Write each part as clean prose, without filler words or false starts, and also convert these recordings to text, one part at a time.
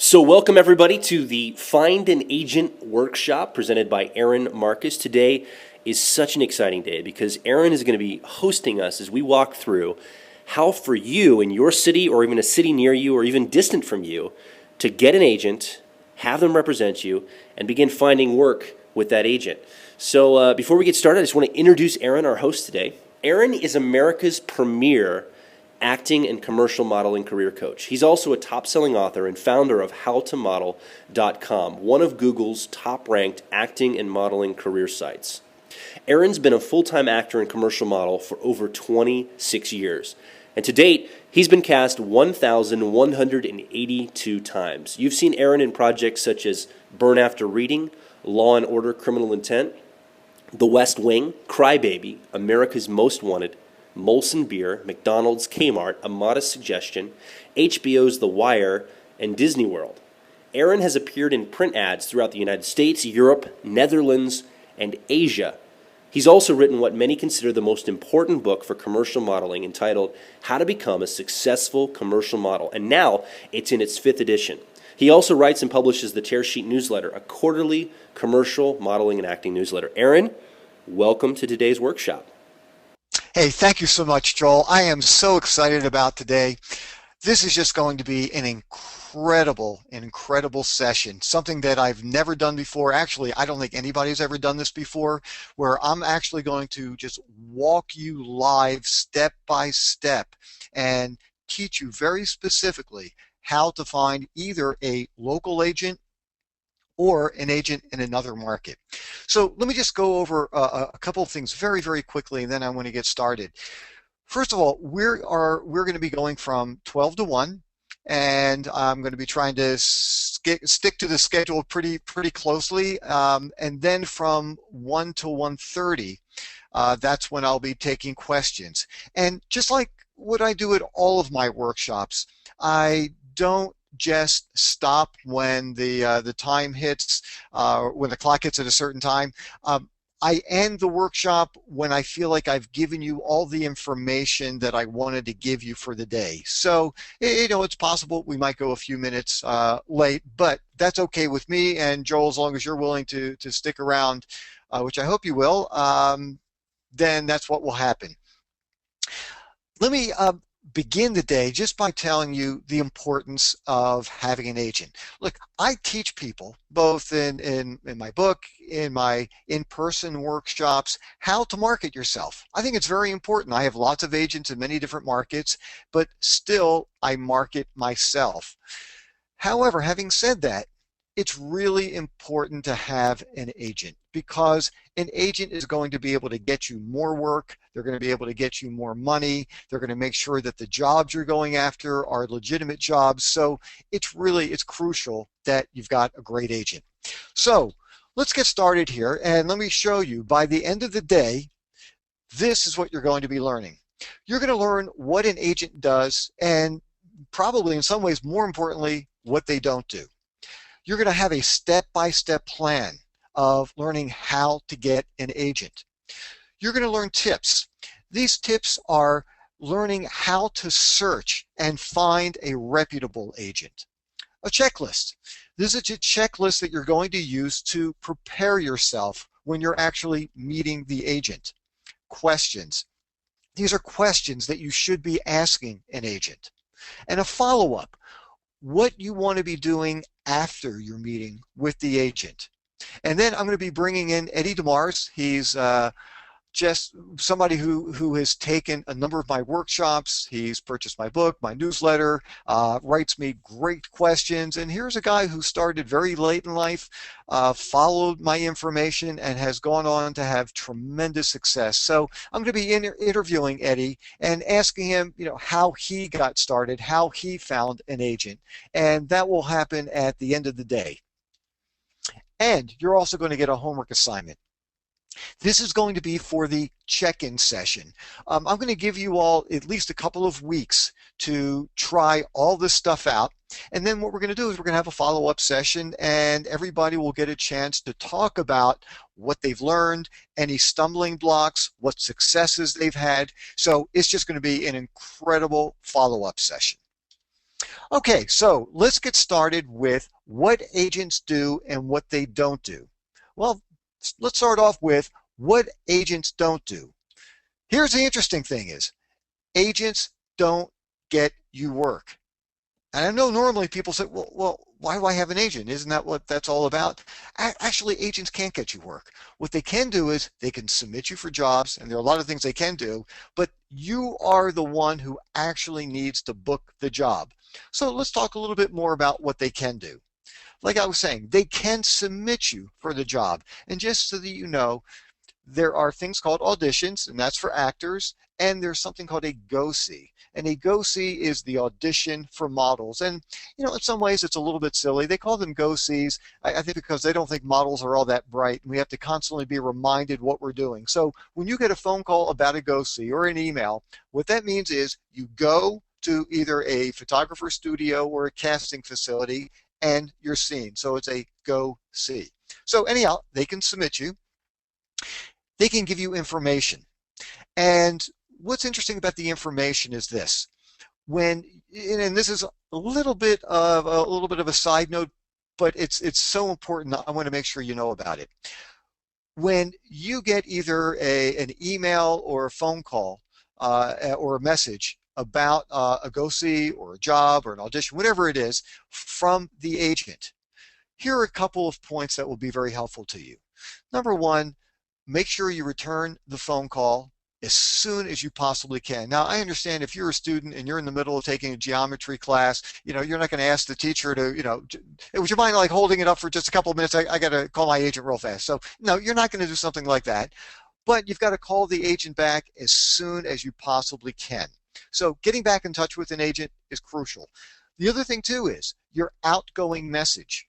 So, welcome everybody to the Find an Agent workshop presented by Aaron Marcus. Today is such an exciting day because Aaron is going to be hosting us as we walk through how, for you in your city or even a city near you or even distant from you, to get an agent, have them represent you, and begin finding work with that agent. So, before we get started, I just want to introduce Aaron, our host today. Aaron is America's premier acting and commercial modeling career coach. He's also a top-selling author and founder of HowToModel.com, one of Google's top-ranked acting and modeling career sites. Aaron's been a full-time actor and commercial model for over 26 years. And to date, he's been cast 1,182 times. You've seen Aaron in projects such as Burn After Reading, Law and Order: Criminal Intent, The West Wing, Crybaby, America's Most Wanted, Molson Beer, McDonald's, Kmart, A Modest Suggestion, HBO's The Wire, and Disney World. Aaron has appeared in print ads throughout the United States, Europe, Netherlands, and Asia. He's also written what many consider the most important book for commercial modeling, entitled How to Become a Successful Commercial Model, and now it's in its 5th edition. He also writes and publishes the Tear Sheet newsletter, a quarterly commercial modeling and acting newsletter. Aaron, welcome to today's workshop. Hey, thank you so much, Joel. I am so excited about today. This is just going to be an incredible session, something that I've never done before. Actually, I don't think anybody's ever done this before, where I'm actually going to just walk you live step by step and teach you very specifically how to find either a local agent or an agent in another market. So let me just go over a couple of things very quickly, and then I want to get started. First of all, we're going to be going from 12 to 1, and I'm going to be trying to stick to the schedule pretty closely, and then from 1 to 1:30, that's when I'll be taking questions. And just like what I do at all of my workshops, I don't just stop when the time hits, when the clock hits at a certain time. I end the workshop when I feel like I've given you all the information that I wanted to give you for the day. So, it's possible we might go a few minutes late, but that's okay with me. And Joel, as long as you're willing to stick around, which I hope you will, then that's what will happen. Let me begin the day just by telling you the importance of having an agent. Look, I teach people, both in my book, in my in-person workshops, how to market yourself. I think it's very important. I have lots of agents in many different markets, but still I market myself. However, having said that, it's really important to have an agent, because an agent is going to be able to get you more work. They're going to be able to get you more money. They're going to make sure that the jobs you're going after are legitimate jobs. So it's crucial that you've got a great agent. So let's get started here, and let me show you. By the end of the day, this is what you're going to be learning. You're going to learn what an agent does, and probably in some ways, more importantly, what they don't do. You're going to have a step-by-step plan of learning how to get an agent. You're going to learn tips. These tips are learning how to search and find a reputable agent. A checklist. This is a checklist that you're going to use to prepare yourself when you're actually meeting the agent. Questions. These are questions that you should be asking an agent. And a follow-up. What you want to be doing after your meeting with the agent. And then I'm going to be bringing in Eddie DeMars. He's just somebody who has taken a number of my workshops. He's purchased my book, my newsletter, writes me great questions. And here's a guy who started very late in life, followed my information, and has gone on to have tremendous success. So I'm going to be interviewing Eddie and asking him, how he got started, how he found an agent. And that will happen at the end of the day. And you're also going to get a homework assignment. This is going to be for the check-in session. I'm going to give you all at least a couple of weeks to try all this stuff out. And then what we're going to do is we're going to have a follow-up session, and everybody will get a chance to talk about what they've learned, any stumbling blocks, what successes they've had. So it's just going to be an incredible follow-up session. Okay, so let's get started with what agents do and what they don't do. Well, let's start off with what agents don't do. Here's the interesting thing is agents don't get you work. And I know normally people say, well, why do I have an agent? Isn't that what that's all about? Actually, agents can't get you work. What they can do is they can submit you for jobs, and there are a lot of things they can do, but you are the one who actually needs to book the job. So let's talk a little bit more about what they can do. Like I was saying, they can submit you for the job. And just so that you know, there are things called auditions, and that's for actors, and there's something called a go-see. And a go-see is the audition for models. And, in some ways it's a little bit silly. They call them go-sees, I think because they don't think models are all that bright, and we have to constantly be reminded what we're doing. So when you get a phone call about a go-see or an email, what that means is you go to either a photographer studio or a casting facility and you're seen. So it's a go-see. So anyhow, they can submit you. They can give you information. And what's interesting about the information is this. And this is a little bit of a side note, but it's so important. I want to make sure you know about it. When you get either an email or a phone call or a message about a go-see or a job or an audition, whatever it is, from the agent, here are a couple of points that will be very helpful to you. Number one, make sure you return the phone call as soon as you possibly can. Now, I understand if you're a student and you're in the middle of taking a geometry class, you're not going to ask the teacher to, would you mind like holding it up for just a couple of minutes? I got to call my agent real fast. So no, you're not going to do something like that, but you've got to call the agent back as soon as you possibly can. So getting back in touch with an agent is crucial. The other thing too is your outgoing message.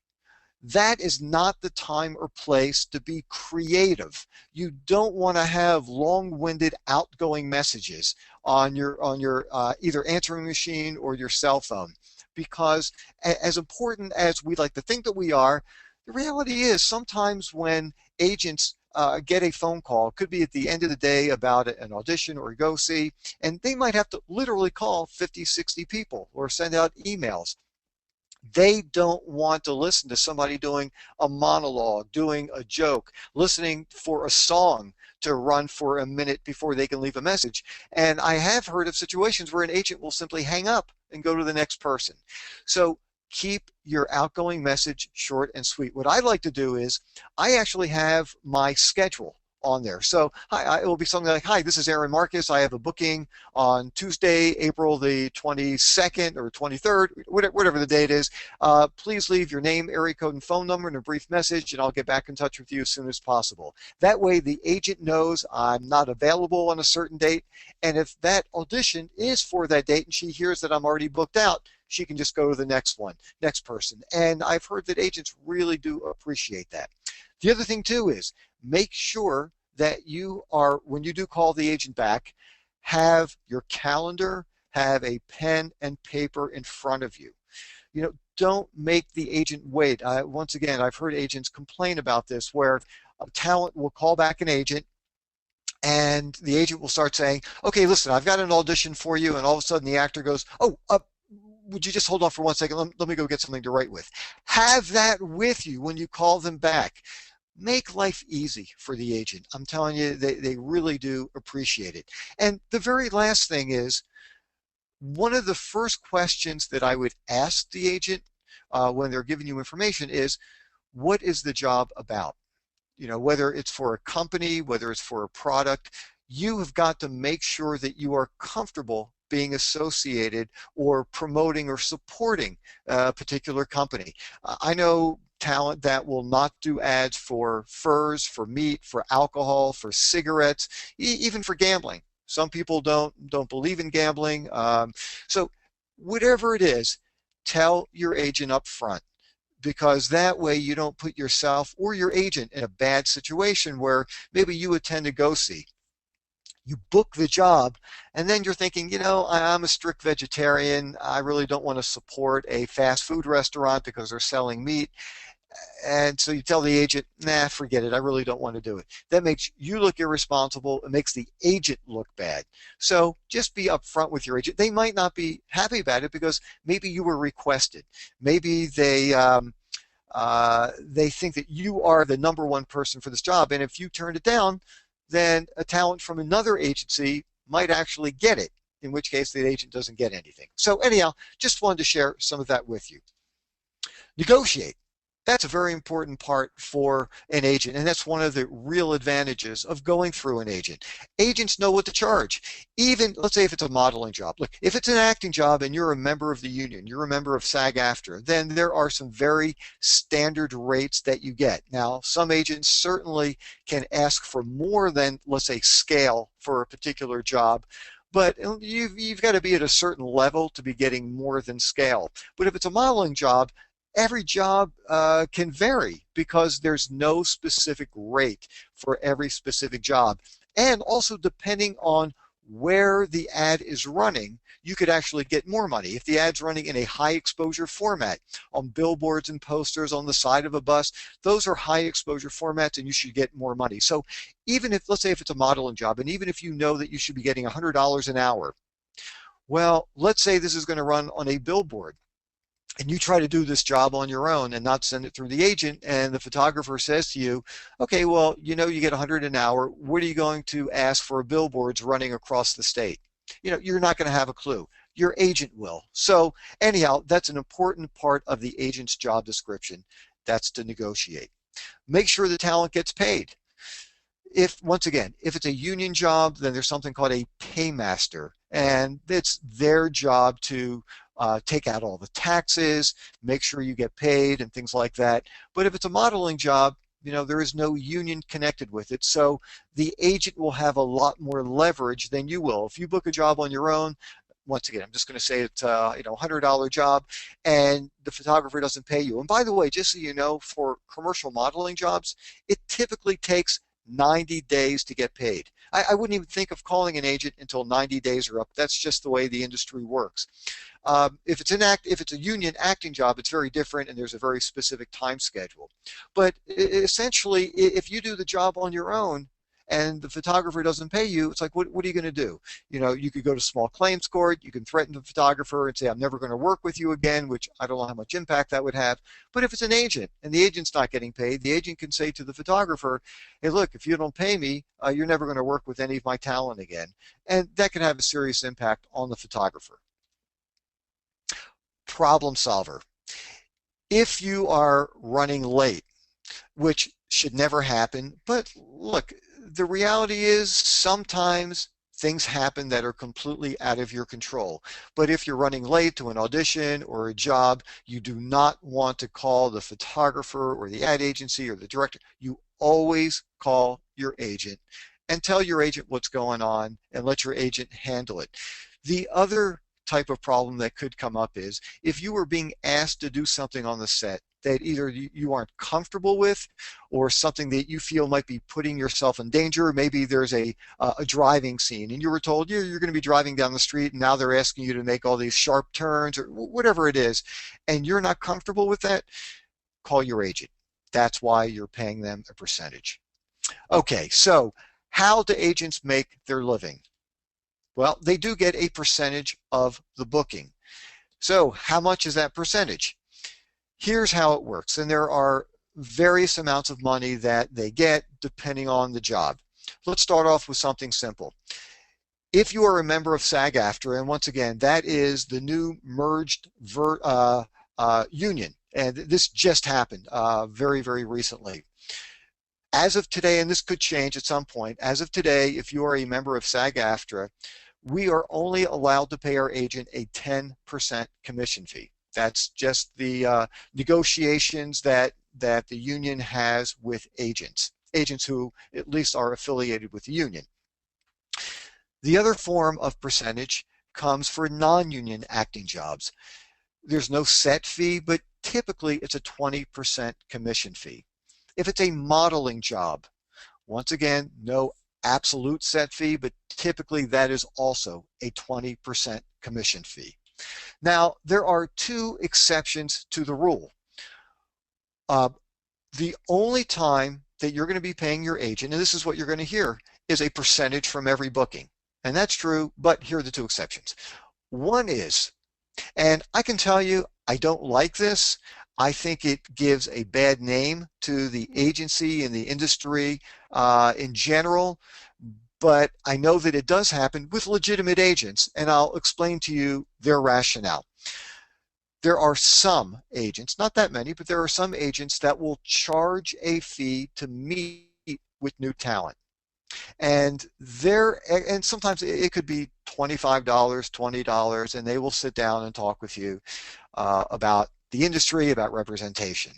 That is not the time or place to be creative. You don't want to have long-winded outgoing messages on your either answering machine or your cell phone, because as important as we like to think that we are, the reality is sometimes when agents get a phone call, it could be at the end of the day about an audition or a go-see, and they might have to literally call 50, 60 people or send out emails. They don't want to listen to somebody doing a monologue, doing a joke, listening for a song to run for a minute before they can leave a message. And I have heard of situations where an agent will simply hang up and go to the next person. So keep your outgoing message short and sweet. What I like to do is I actually have my schedule on there. So it will be something like, hi, this is Aaron Marcus. I have a booking on Tuesday, April the 22nd or 23rd, whatever the date is. Please leave your name, area code, and phone number and a brief message, and I'll get back in touch with you as soon as possible. That way the agent knows I'm not available on a certain date, and if that audition is for that date and she hears that I'm already booked out, she can just go to the next person. And I've heard that agents really do appreciate that. The other thing too is make sure that when you do call the agent back, have your calendar, have a pen and paper in front of you. Don't make the agent wait. Once again, I've heard agents complain about this where a talent will call back an agent and the agent will start saying, okay, listen, I've got an audition for you, and all of a sudden the actor goes, oh, would you just hold on for 1 second? Let me go get something to write with. Have that with you when you call them back. Make life easy for the agent. I'm telling you, they really do appreciate it. And the very last thing is, one of the first questions that I would ask the agent when they're giving you information is, what is the job about? Whether it's for a company, whether it's for a product, you have got to make sure that you are comfortable being associated or promoting or supporting a particular company. I know talent that will not do ads for furs, for meat, for alcohol, for cigarettes, even for gambling. Some people don't believe in gambling. So whatever it is, tell your agent up front, because that way you don't put yourself or your agent in a bad situation where maybe you attend a go-see. You book the job, and then you're thinking, I'm a strict vegetarian. I really don't want to support a fast food restaurant because they're selling meat. And so you tell the agent, nah, forget it. I really don't want to do it. That makes you look irresponsible. It makes the agent look bad. So just be upfront with your agent. They might not be happy about it because maybe you were requested. Maybe they think that you are the number one person for this job. And if you turn it down, then a talent from another agency might actually get it, in which case the agent doesn't get anything. So anyhow, just wanted to share some of that with you. Negotiate. That's a very important part for an agent, and that's one of the real advantages of going through an agent. Agents know what to charge. Even, let's say if it's a modeling job. Look, if it's an acting job and you're a member of the union, you're a member of SAG-AFTRA, then there are some very standard rates that you get. Now, some agents certainly can ask for more than, let's say, scale for a particular job, but you've got to be at a certain level to be getting more than scale. But if it's a modeling job, every job can vary because there's no specific rate for every specific job. And also depending on where the ad is running, you could actually get more money. If the ad's running in a high exposure format, on billboards and posters on the side of a bus, those are high exposure formats and you should get more money. So even if, let's say if it's a modeling job, and even if you know that you should be getting $100 an hour, well, let's say this is going to run on a billboard, and you try to do this job on your own and not send it through the agent, and the photographer says to you, okay, well, you know, you get 100 an hour. What are you going to ask for billboards running across the state? You know, you're not going to have a clue. Your agent will. So anyhow, that's an important part of the agent's job description. That's to negotiate. Make sure the talent gets paid. Once again, if it's a union job, then there's something called a paymaster, and it's their job to take out all the taxes, make sure you get paid and things like that. But if it's a modeling job, you know, there is no union connected with it. So the agent will have a lot more leverage than you will. If you book a job on your own, once again, I'm just going to say it's you know, $100 job, and the photographer doesn't pay you. And by the way, just so you know, for commercial modeling jobs, it typically takes 90 days to get paid. I wouldn't even think of calling an agent until 90 days are up. That's just the way the industry works. If it's a union acting job, it's very different, and there's a very specific time schedule. But essentially, if you do the job on your own and the photographer doesn't pay you, it's like, what are you going to do? You know, you could go to small claims court, you can threaten the photographer and say, I'm never going to work with you again, which I don't know how much impact that would have. But if it's an agent and the agent's not getting paid, the agent can say to the photographer, hey, look, if you don't pay me, you're never going to work with any of my talent again. And that can have a serious impact on the photographer. Problem solver. If you are running late, which should never happen, but look, the reality is sometimes things happen that are completely out of your control. But if you're running late to an audition or a job, you do not want to call the photographer or the ad agency or the director. You always call your agent and tell your agent what's going on and let your agent handle it. The other type of problem that could come up is if you were being asked to do something on the set that either you aren't comfortable with or something that you feel might be putting yourself in danger. Maybe there's a driving scene and you were told you're going to be driving down the street and now they're asking you to make all these sharp turns or whatever it is, and you're not comfortable with that, call your agent. That's why you're paying them a percentage. Okay, so how do agents make their living? Well, they do get a percentage of the booking. So how much is that percentage? Here's how it works, and there are various amounts of money that they get depending on the job. Let's start off with something simple. If you are a member of SAG-AFTRA, and once again, that is the new merged union, and this just happened very, very recently. As of today, and this could change at some point, as of today, if you are a member of SAG-AFTRA, we are only allowed to pay our agent a 10% commission fee. That's just the negotiations that the union has with agents who at least are affiliated with the union. The other form of percentage comes for non-union acting jobs. There's no set fee, but typically it's a 20% commission fee. If it's a modeling job, once again, no absolute set fee, but typically that is also a 20% commission fee. Now, there are two exceptions to the rule. Uh, the only time that you're going to be paying your agent, and this is what you're going to hear, is a percentage from every booking. And that's true, but here are the two exceptions. One is, and I can tell you, I don't like this. I think it gives a bad name to the agency and the industry in general, but I know that it does happen with legitimate agents, and I'll explain to you their rationale. There are some agents, not that many, but there are some agents that will charge a fee to meet with new talent. And sometimes it could be $25, $20, and they will sit down and talk with you about the industry, about representation.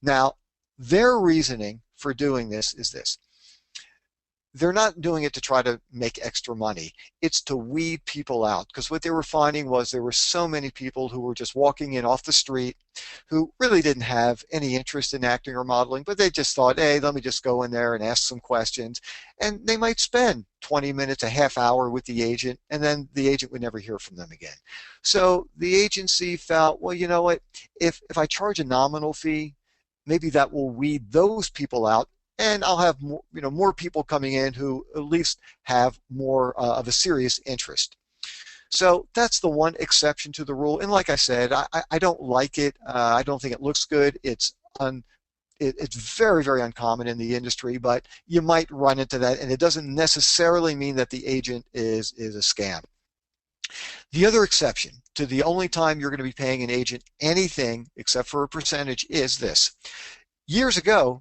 Now, their reasoning for doing this is this. They're not doing it to try to make extra money. It's to weed people out, because what they were finding was there were so many people who were just walking in off the street who really didn't have any interest in acting or modeling, but they just thought, hey, let me just go in there and ask some questions. And they might spend 20 minutes, a half hour with the agent, and then the agent would never hear from them again. So the agency felt, well, you know what, if I charge a nominal fee, maybe that will weed those people out, and I'll have more, more people coming in who at least have more of a serious interest. So that's the one exception to the rule. And like I said, I don't like it. I don't think it looks good. It's very, very uncommon in the industry, but you might run into that, and it doesn't necessarily mean that the agent is a scam. The other exception to the only time you're going to be paying an agent anything except for a percentage is this. Years ago,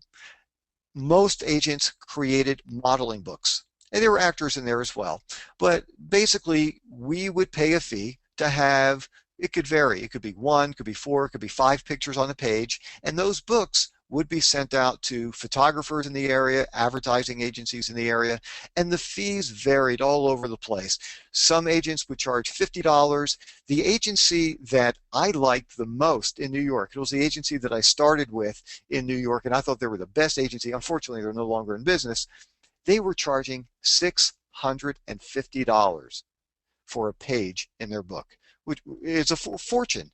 most agents created modeling books, and there were actors in there as well. But basically, we would pay a fee to have, it could vary. It could be one, could be four, could be five pictures on the page, and those books would be sent out to photographers in the area, advertising agencies in the area, and the fees varied all over the place. Some agents would charge $50. The agency that I liked the most in New York, it was the agency that I started with in New York, and I thought they were the best agency. Unfortunately, they're no longer in business. They were charging $650 for a page in their book, which is a fortune.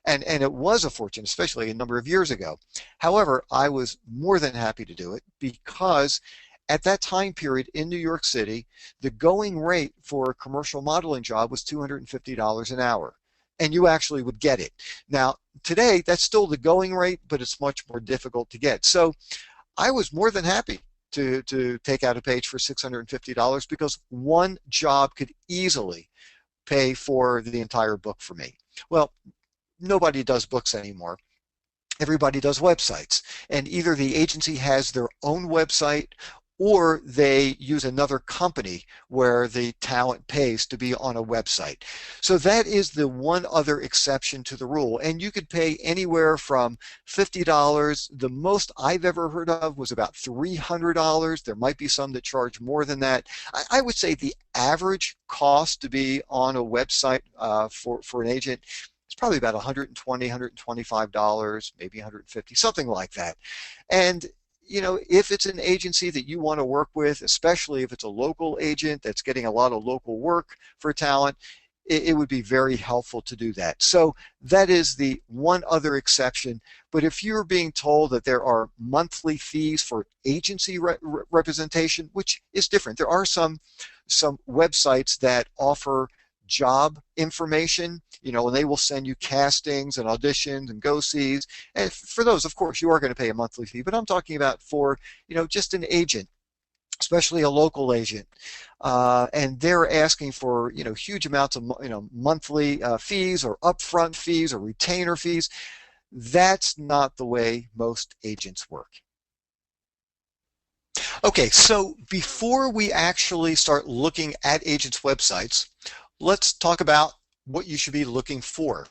And it was a fortune, especially a number of years ago. However, I was more than happy to do it because at that time period in New York City, the going rate for a commercial modeling job was $250 an hour. And you actually would get it. Now, today, that's still the going rate, but it's much more difficult to get. So I was more than happy to take out a page for $650 because one job could easily pay for the entire book for me. Well, nobody does books anymore. Everybody does websites, and either the agency has their own website or they use another company where the talent pays to be on a website. So that is the one other exception to the rule, and you could pay anywhere from $50. The most I've ever heard of was about $300. There might be some that charge more than that. I would say the average cost to be on a website for an agent, it's probably about $120, $125, maybe $150, something like that. And if it's an agency that you want to work with, especially if it's a local agent that's getting a lot of local work for talent, it would be very helpful to do that. So that is the one other exception. But if you're being told that there are monthly fees for agency representation, which is different, there are some websites that offer job information, and they will send you castings and auditions and go-sees. And for those, of course, you are going to pay a monthly fee. But I'm talking about for, just an agent, especially a local agent, and they're asking for, huge amounts of, monthly fees or upfront fees or retainer fees. That's not the way most agents work. Okay, so before we actually start looking at agents' websites, let's talk about what you should be looking for.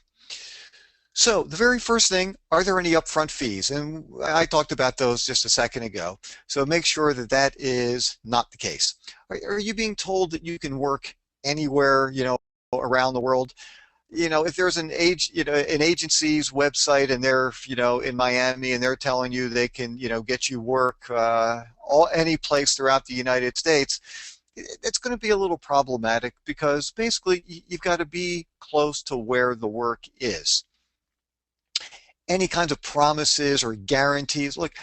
So the very first thing, are there any upfront fees? And I talked about those just a second ago. So make sure that that is not the case. Are you being told that you can work anywhere, around the world? If there's an agency's website and they're, in Miami and they're telling you they can, get you work any place throughout the United States, it's going to be a little problematic because basically you've got to be close to where the work is. any kinds of promises or guarantees. Look,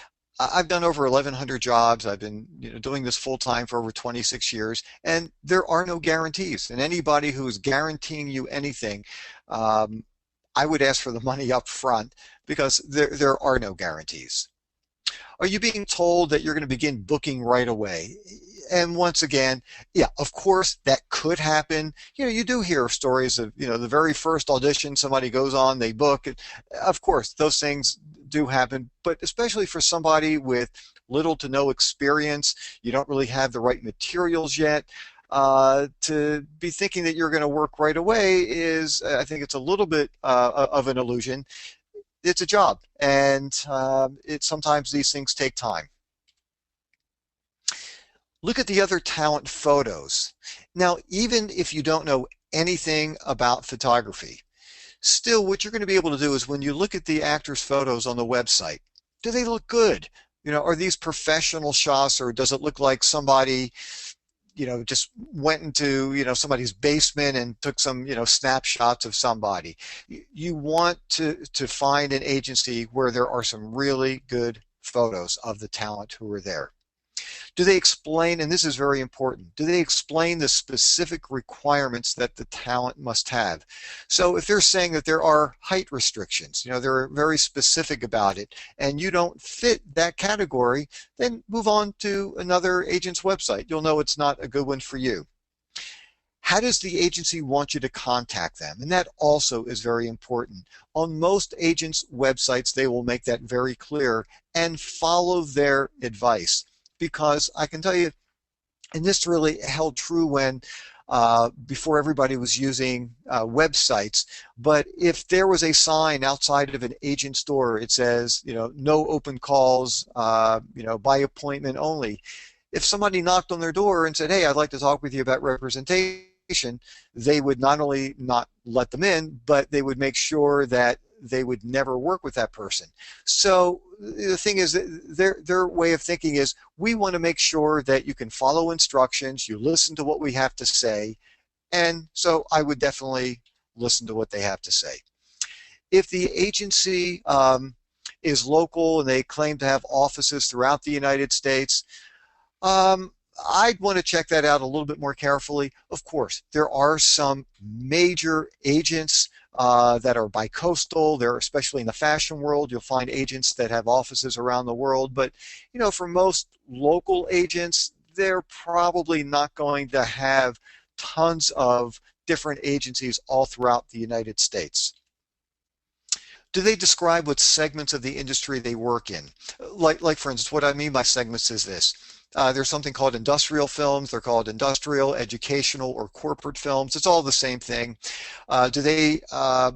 I've done over 1,100 jobs. I've been, doing this full time for over 26 years, and there are no guarantees. And anybody who is guaranteeing you anything, um, I would ask for the money up front because there are no guarantees. Are you being told that you're going to begin booking right away? And once again, yeah, of course that could happen. You do hear stories of, the very first audition, somebody goes on, they book. Of course, those things do happen, but especially for somebody with little to no experience, you don't really have the right materials yet. To be thinking that you're going to work right away is, I think it's a little bit of an illusion. It's a job, and sometimes these things take time. Look at the other talent photos. Now, even if you don't know anything about photography, still what you're going to be able to do is when you look at the actors' photos on the website, do they look good? Are these professional shots, or does it look like somebody just went into, somebody's basement and took some, snapshots of somebody? You want to find an agency where there are some really good photos of the talent who are there. Do they explain, and this is very important, do they explain the specific requirements that the talent must have? So if they're saying that there are height restrictions, they're very specific about it, and you don't fit that category, then move on to another agent's website. You'll know it's not a good one for you. How does the agency want you to contact them? And that also is very important. On most agents' websites, they will make that very clear and follow their advice. Because I can tell you, and this really held true when before everybody was using websites, but if there was a sign outside of an agent's door, it says, no open calls, by appointment only. If somebody knocked on their door and said, hey, I'd like to talk with you about representation, they would not only not let them in, but they would make sure that they would never work with that person. So the thing is, their way of thinking is, we want to make sure that you can follow instructions, you listen to what we have to say, and so I would definitely listen to what they have to say. If the agency is local and they claim to have offices throughout the United States, I'd want to check that out a little bit more carefully. Of course, there are some major agents that are bi-coastal. They're, especially in the fashion world, you'll find agents that have offices around the world. But, for most local agents, they're probably not going to have tons of different agencies all throughout the United States. Do they describe what segments of the industry they work in? Like for instance, what I mean by segments is this. There's something called industrial films. They're called industrial, educational, or corporate films. It's all the same thing. Do they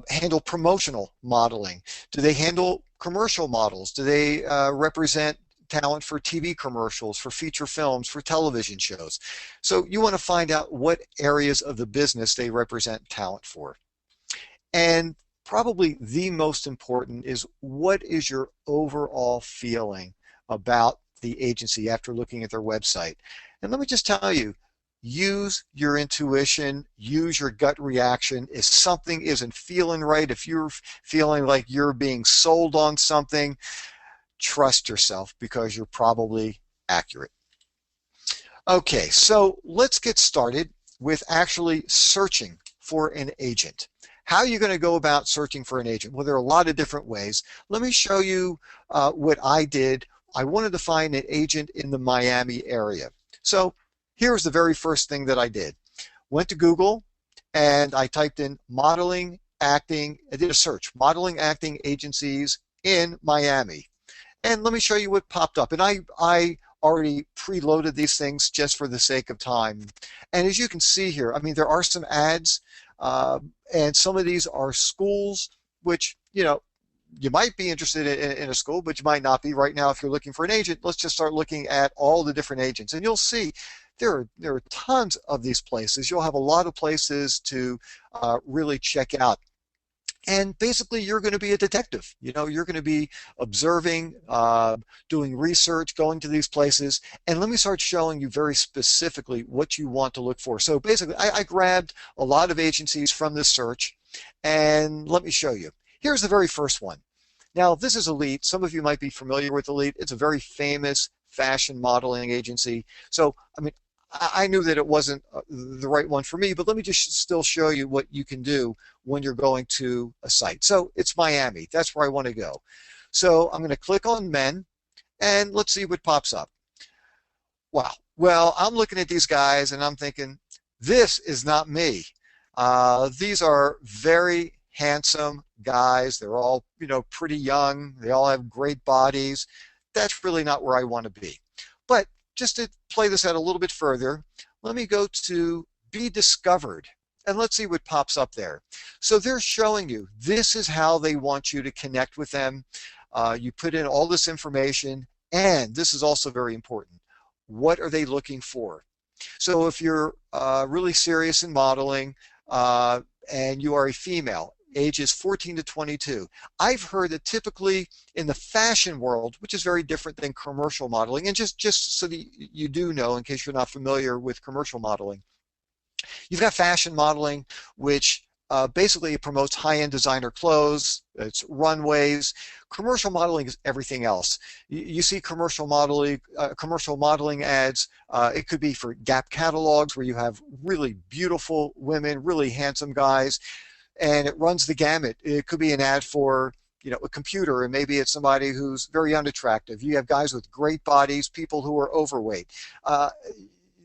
handle promotional modeling? Do they handle commercial models? Do they represent talent for TV commercials, for feature films, for television shows? So you want to find out what areas of the business they represent talent for. And probably the most important is, what is your overall feeling about the agency after looking at their website? And let me just tell you, use your intuition, use your gut reaction. If something isn't feeling right, if you're feeling like you're being sold on something, trust yourself, because you're probably accurate. Okay, so let's get started with actually searching for an agent. How are you going to go about searching for an agent? Well, there are a lot of different ways. Let me show you what I did. I wanted to find an agent in the Miami area. So here's the very first thing that I did. Went to Google and I typed in modeling, acting. I did a search, modeling, acting agencies in Miami. And let me show you what popped up. And I already preloaded these things just for the sake of time. And as you can see here, I mean, there are some ads, and some of these are schools, which, you might be interested in a school, but you might not be. Right now, if you're looking for an agent, let's just start looking at all the different agents. And you'll see there are tons of these places. You'll have a lot of places to really check out. And basically, you're going to be a detective. You're going to be observing, doing research, going to these places. And let me start showing you very specifically what you want to look for. So basically, I grabbed a lot of agencies from this search, and let me show you. Here's the very first one. Now, this is Elite. Some of you might be familiar with Elite. It's a very famous fashion modeling agency. So, I mean, I knew that it wasn't the right one for me, but let me just still show you what you can do when you're going to a site. So it's Miami. That's where I want to go. So I'm going to click on men, and let's see what pops up. Wow. Well, I'm looking at these guys, and I'm thinking, this is not me. These are very handsome guys. They're all, pretty young. They all have great bodies. That's really not where I want to be. But just to play this out a little bit further, let me go to Be Discovered, and let's see what pops up there. So they're showing you this is how they want you to connect with them. You put in all this information, and this is also very important. What are they looking for? So if you're really serious in modeling and you are a female, ages 14 to 22. I've heard that typically in the fashion world, which is very different than commercial modeling, and just so that you do know, in case you're not familiar with commercial modeling, you've got fashion modeling, which basically promotes high-end designer clothes. It's runways. Commercial modeling is everything else. You see commercial modeling ads. It could be for Gap catalogs where you have really beautiful women, really handsome guys, and it runs the gamut. It could be an ad for a computer, and maybe it's somebody who's very unattractive. You have guys with great bodies, people who are overweight.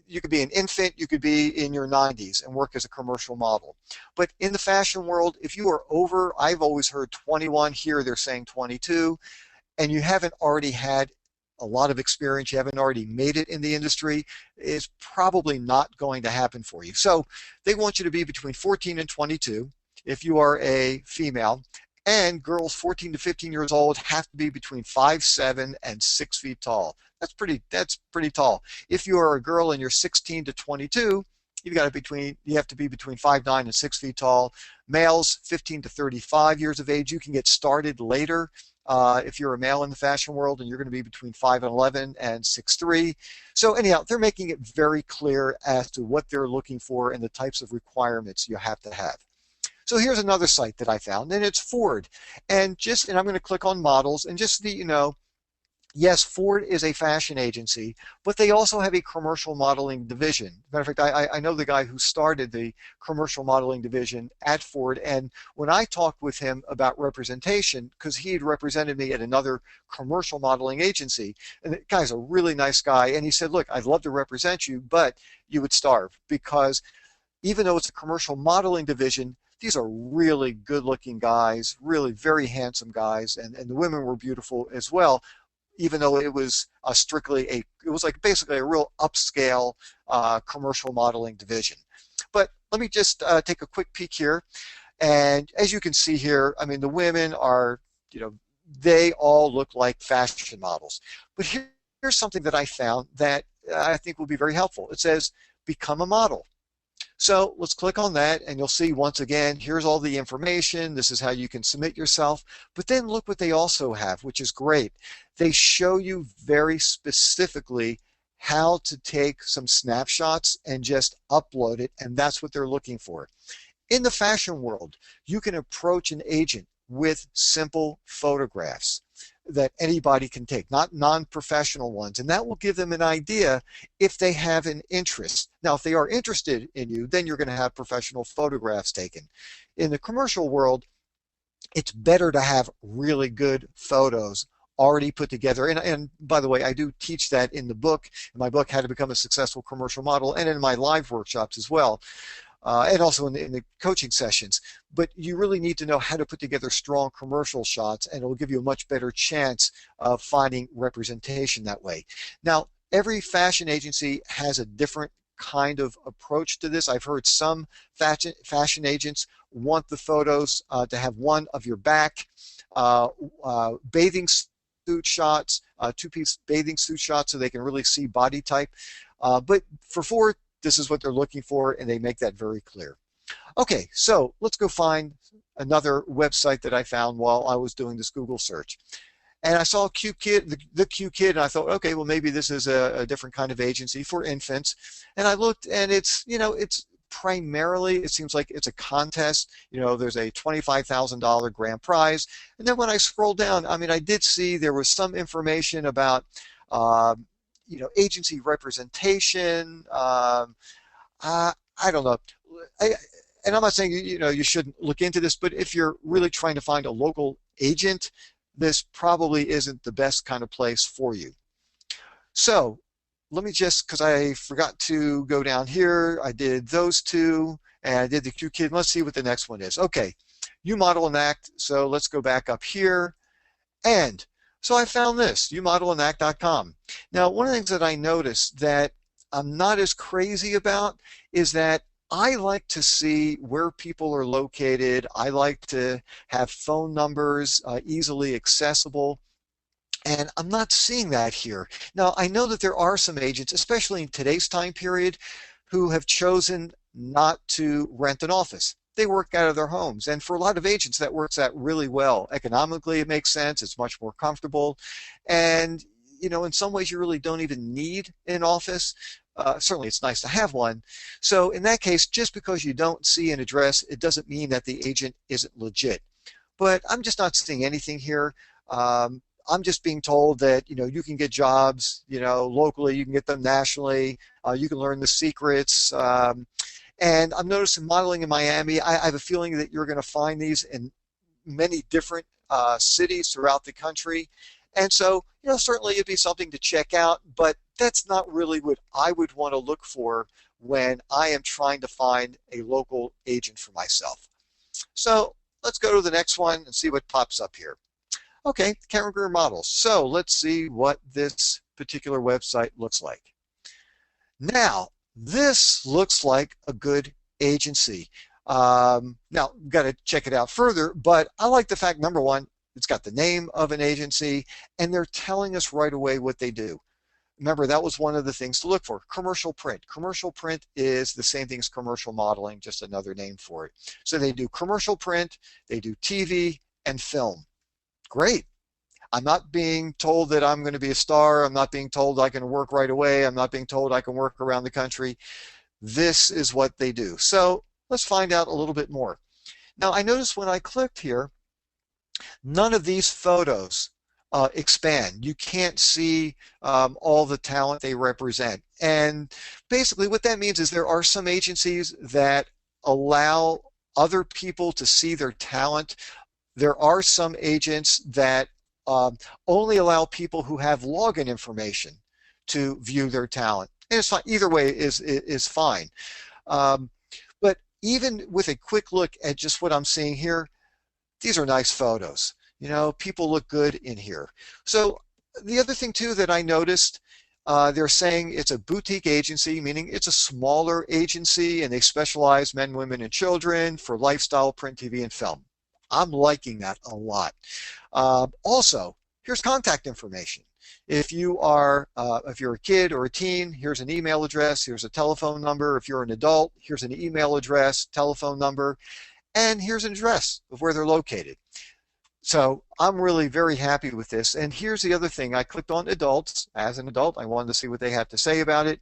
You could be an infant, you could be in your 90s and work as a commercial model. But in the fashion world, if you are over, I've always heard 21, here they're saying 22, and you haven't already had a lot of experience, you haven't already made it in the industry, it's probably not going to happen for you. So they want you to be between 14 and 22 if you are a female, and girls 14 to 15 years old have to be between 5'7" and 6 feet tall. That's pretty tall. If you are a girl and you're 16 to 22, you have to be between 5'9" and 6 feet tall. Males 15 to 35 years of age, you can get started later if you're a male in the fashion world, and you're going to be between 5'11" and 6'3". So anyhow, they're making it very clear as to what they're looking for and the types of requirements you have to have. So here's another site that I found, and it's Ford. And I'm going to click on models, and just so that you know, yes, Ford is a fashion agency, but they also have a commercial modeling division. Matter of fact, I know the guy who started the commercial modeling division at Ford, and when I talked with him about representation, because he had represented me at another commercial modeling agency, and the guy's a really nice guy, and he said, look, I'd love to represent you, but you would starve, because even though it's a commercial modeling division, these are really good-looking guys, really very handsome guys, and the women were beautiful as well, even though it was basically a real upscale commercial modeling division. But let me just take a quick peek here, and as you can see here, I mean, the women are, they all look like fashion models. But here's something that I found that I think will be very helpful. It says, become a model. So let's click on that, and you'll see once again, here's all the information. This is how you can submit yourself. But then look what they also have, which is great. They show you very specifically how to take some snapshots and just upload it, and that's what they're looking for. In the fashion world, you can approach an agent with simple photographs that anybody can take, not non-professional ones, and that will give them an idea if they have an interest. Now, if they are interested in you, then you're going to have professional photographs taken. In the commercial world, it's better to have really good photos already put together, and by the way, I do teach that in the book, in my book, How to Become a Successful Commercial Model, and in my live workshops as well. And also in the coaching sessions. But you really need to know how to put together strong commercial shots, and it will give you a much better chance of finding representation that way. Now, every fashion agency has a different kind of approach to this. I've heard some fashion agents want the photos to have one of your back, bathing suit shots, two-piece bathing suit shots so they can really see body type. But for Ford, this is what they're looking for, and they make that very clear. Okay, so let's go find another website that I found while I was doing this Google search. And I saw Q Kid, the Q Kid, and I thought, okay, well, maybe this is a different kind of agency for infants. And I looked, and it's primarily it seems like it's a contest. There's a $25,000 grand prize. And then when I scroll down, I mean, I did see there was some information about, agency representation. I don't know. I, and I'm not saying you shouldn't look into this, but if you're really trying to find a local agent, this probably isn't the best kind of place for you. So let me just, because I forgot to go down here, I did those two, and I did the QKid. Let's see what the next one is. Okay, uModelAndAct. So let's go back up here. And so I found this, uModelAndAct.com. Now, one of the things that I noticed that I'm not as crazy about is that I like to see where people are located. I like to have phone numbers easily accessible. And I'm not seeing that here. Now, I know that there are some agents, especially in today's time period, who have chosen not to rent an office. They work out of their homes. And for a lot of agents, that works out really well. Economically, it makes sense. It's much more comfortable. And, in some ways, you really don't even need an office. Certainly, it's nice to have one. So in that case, just because you don't see an address, it doesn't mean that the agent isn't legit. But I'm just not seeing anything here. I'm just being told that you can get jobs locally, you can get them nationally, you can learn the secrets, and I'm noticing modeling in Miami. I have a feeling that you're going to find these in many different cities throughout the country, and so certainly it'd be something to check out, but that's not really what I would want to look for when I am trying to find a local agent for myself. So let's go to the next one and see what pops up here. Okay, Karen Greer Models. So let's see what this particular website looks like. Now, this looks like a good agency. Now, we've got to check it out further, but I like the fact, number one, it's got the name of an agency, and they're telling us right away what they do. Remember, that was one of the things to look for. Commercial print. Commercial print is the same thing as commercial modeling, just another name for it. So they do commercial print, they do TV, and film. Great. I'm not being told that I'm going to be a star. I'm not being told I can work right away. I'm not being told I can work around the country. This is what they do. So let's find out a little bit more. Now, I noticed when I clicked here, none of these photos expand. You can't see all the talent they represent. And basically what that means is there are some agencies that allow other people to see their talent. There are some agents that only allow people who have login information to view their talent. And it's fine. Either way is fine. But even with a quick look at just what I'm seeing here, these are nice photos. People look good in here. So the other thing too that I noticed, they're saying it's a boutique agency, meaning it's a smaller agency and they specialize men, women, and children for lifestyle, print, TV, and film. I'm liking that a lot. Also, here's contact information. If you're a kid or a teen, here's an email address, here's a telephone number. If you're an adult, here's an email address, telephone number, and here's an address of where they're located. So I'm really very happy with this. And here's the other thing. I clicked on adults. As an adult, I wanted to see what they have to say about it.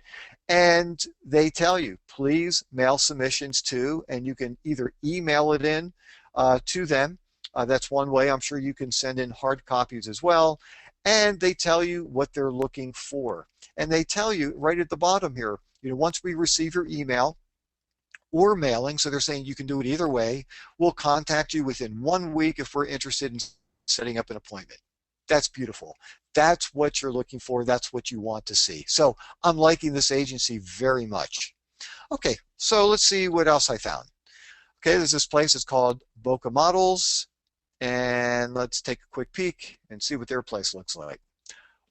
And they tell you, please mail submissions to, and you can either email it in to them. That's one way. I'm sure you can send in hard copies as well. And they tell you what they're looking for. And they tell you right at the bottom here, once we receive your email or mailing, so they're saying you can do it either way, we'll contact you within 1 week if we're interested in setting up an appointment. That's beautiful. That's what you're looking for. That's what you want to see. So I'm liking this agency very much. Okay, so let's see what else I found. Okay, there's this place. It's called Boca Models. And let's take a quick peek and see what their place looks like.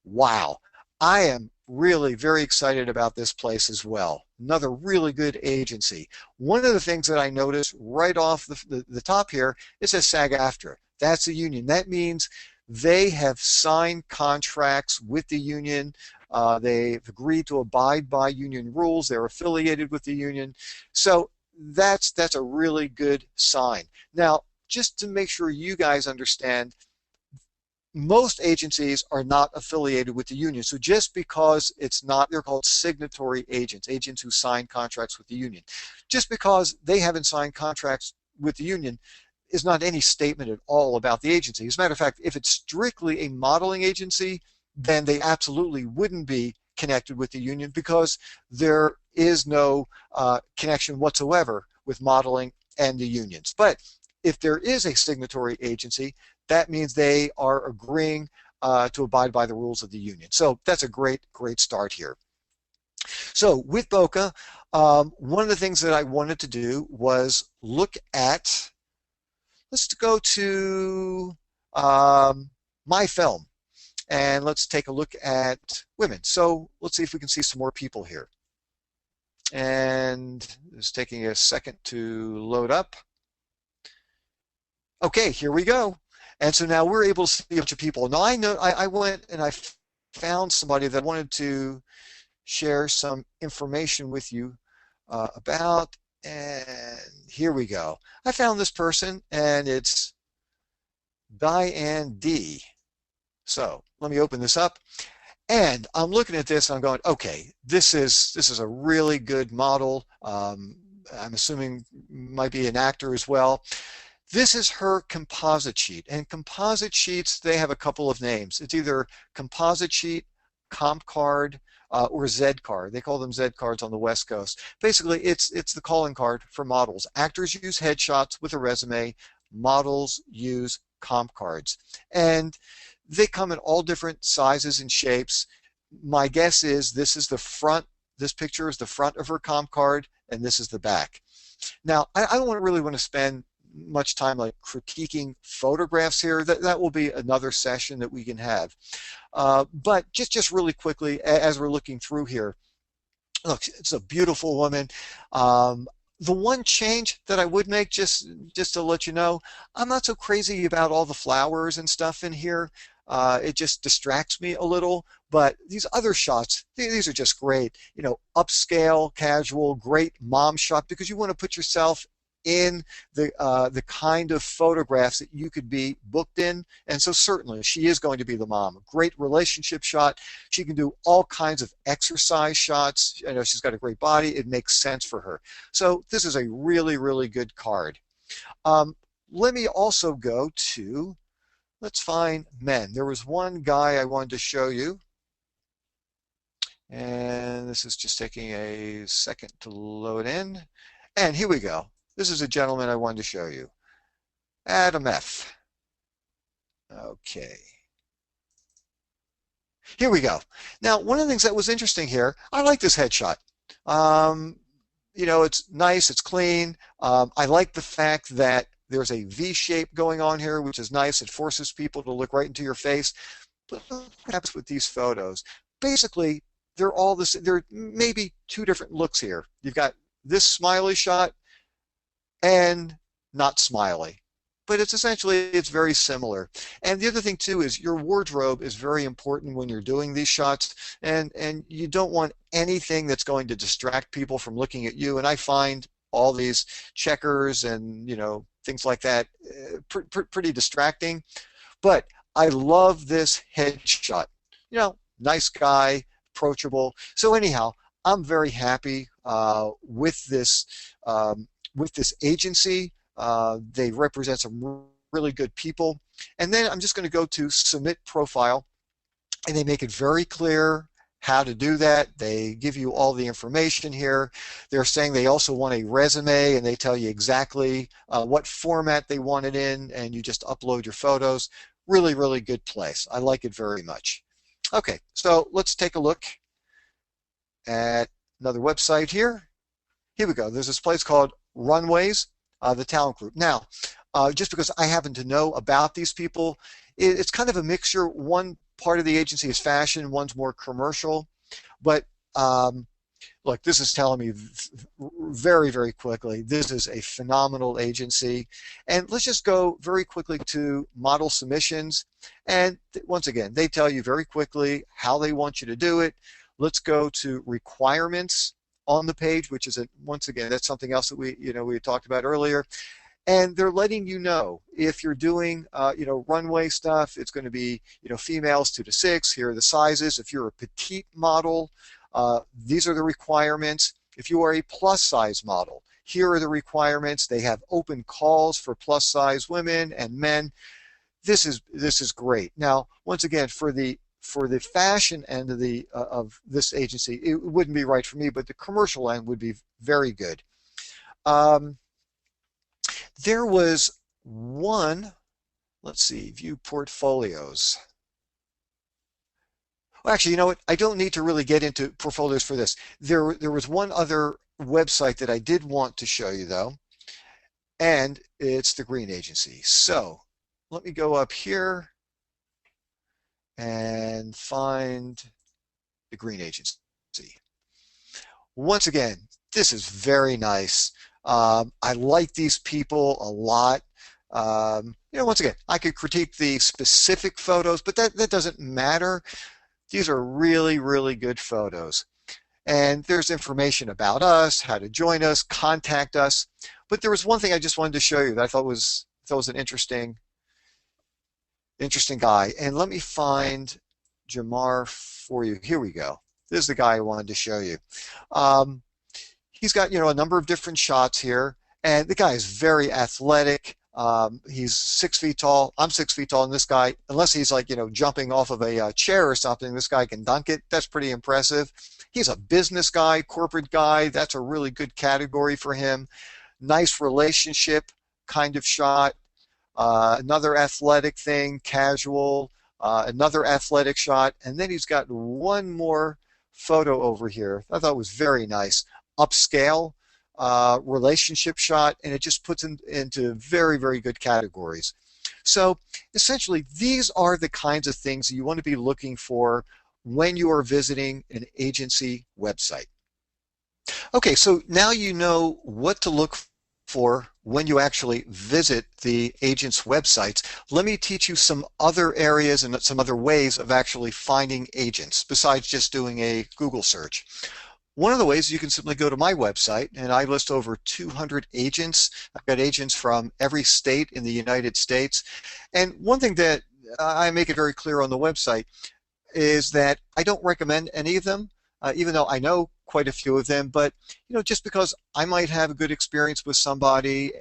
Wow, I am really very excited about this place as well. Another really good agency. One of the things that I noticed right off the top here, it says SAG-AFTRA. That's a union. That means they have signed contracts with the union. They've agreed to abide by union rules. They're affiliated with the union. So that's a really good sign. Now, just to make sure you guys understand, most agencies are not affiliated with the union. So just because it's not, they're called signatory agents, agents who sign contracts with the union. Just because they haven't signed contracts with the union is not any statement at all about the agency. As a matter of fact, if it's strictly a modeling agency, then they absolutely wouldn't be connected with the union because there is no connection whatsoever with modeling and the unions. But if there is a signatory agency, that means they are agreeing to abide by the rules of the union. So that's a great start here. So with Bokeh, one of the things that I wanted to do was look at, let's go to my film, and let's take a look at women. So let's see if we can see some more people here. And it's taking a second to load up. Okay, here we go. And so now we're able to see a bunch of people. Now I went and I found somebody that wanted to share some information with you about, and here we go. I found this person, and it's Diane D. So let me open this up, and I'm looking at this and I'm going, okay, this is a really good model. I'm assuming might be an actor as well. This is her composite sheet, and composite sheets, they have a couple of names. It's either composite sheet, comp card, or Z card. They call them Z cards on the West Coast. Basically, it's the calling card for models. Actors use headshots with a resume. Models use comp cards. And they come in all different sizes and shapes. My guess is this is the front, this picture is the front of her comp card, and this is the back. Now, I don't really want to spend much time like critiquing photographs here. That will be another session that we can have. But just really quickly, as we're looking through here, look, it's a beautiful woman. The one change that I would make, just to let you know, I'm not so crazy about all the flowers and stuff in here. It just distracts me a little. But these other shots, these are just great. You know, upscale, casual, great mom shot, because you want to put yourself in the kind of photographs that you could be booked in. And so certainly she is going to be the mom. A great relationship shot. She can do all kinds of exercise shots. I know she's got a great body. It makes sense for her. So this is a really good card. Let me also go to, let's find men. There was one guy I wanted to show you, and this is just taking a second to load in. And here we go. This is a gentleman I wanted to show you. Adam F. Okay. Here we go. Now, one of the things that was interesting here, I like this headshot. You know, it's nice, it's clean. I like the fact that there's a V shape going on here, which is nice. It forces people to look right into your face. But what happens with these photos? Basically, they're all this. There are maybe two different looks here. You've got this smiley shot and not smiley, but it's very similar. And the other thing too is your wardrobe is very important when you're doing these shots, and you don't want anything that's going to distract people from looking at you. And I find all these checkers and, you know, things like that pretty distracting. But I love this headshot. You know, nice guy, approachable. So anyhow, I'm very happy with this agency. They represent some really good people. And then I'm just going to go to submit profile, and they make it very clear how to do that. They give you all the information here. They're saying they also want a resume, and they tell you exactly what format they want it in, and you just upload your photos. Really good place. I like it very much. Okay, so let's take a look at another website here. Here we go. There's this place called Runways, the talent group. Now, just because I happen to know about these people, it's kind of a mixture. One part of the agency is fashion, one's more commercial. But look, this is telling me very quickly, this is a phenomenal agency. And let's just go very quickly to model submissions. And once again, they tell you very quickly how they want you to do it. Let's go to requirements on the page, which is once again, that's something else that we had talked about earlier. And they're letting you know if you're doing, runway stuff, it's going to be, females 2 to 6. Here are the sizes. If you're a petite model, these are the requirements. If you are a plus size model, here are the requirements. They have open calls for plus size women and men. This is great. Now, once again, for the fashion end of this agency, it wouldn't be right for me, but the commercial end would be very good. Um, there was one, let's see, view portfolios. Well, actually, you know what? I don't need to really get into portfolios for this. There was one other website that I did want to show you though, and it's the Green Agency. So let me go up here and find the Green Agency. Once again, this is very nice. I like these people a lot. Once again, I could critique the specific photos, but that doesn't matter. These are really, really good photos. And there's information about us, how to join us, contact us. But there was one thing I just wanted to show you that I thought was an interesting guy. And let me find Jamar for you. Here we go. This is the guy I wanted to show you. He's got, a number of different shots here, and the guy is very athletic. He's 6 feet tall. I'm 6 feet tall, and this guy, unless he's like, jumping off of a chair or something, this guy can dunk it. That's pretty impressive. He's a business guy, corporate guy. That's a really good category for him. Nice relationship kind of shot. Another athletic thing, casual. Another athletic shot, and then he's got one more photo over here. I thought it was very nice. Upscale relationship shot, and it just puts into very, very good categories. So essentially, these are the kinds of things you want to be looking for when you are visiting an agency website. Okay, so now you know what to look for when you actually visit the agent's websites. Let me teach you some other areas and some other ways of actually finding agents besides just doing a Google search. One of the ways, you can simply go to my website, and I list over 200 agents. I've got agents from every state in the United States. And one thing that I make it very clear on the website is that I don't recommend any of them, even though I know quite a few of them. But just because I might have a good experience with somebody,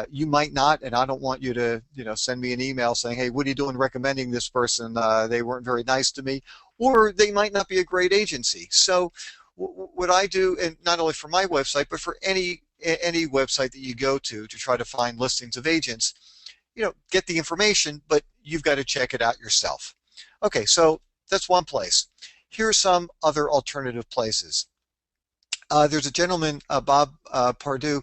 you might not, and I don't want you to send me an email saying, hey, what are you doing recommending this person? They weren't very nice to me, or they might not be a great agency. So what I do, and not only for my website, but for any website that you go to try to find listings of agents, get the information, but you've got to check it out yourself. Okay, so that's one place. Here are some other alternative places. There's a gentleman, Bob Pardue,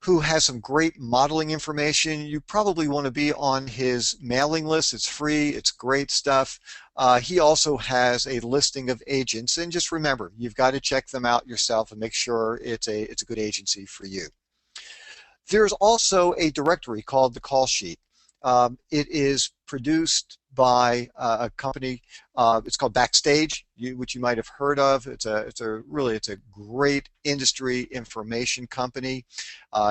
who has some great modeling information. You probably want to be on his mailing list. It's free. It's great stuff. He also has a listing of agents, and just remember, you've got to check them out yourself and make sure it's a good agency for you. There's also a directory called the Call Sheet. It is produced by a company. It's called Backstage, which you might have heard of. It's a great industry information company.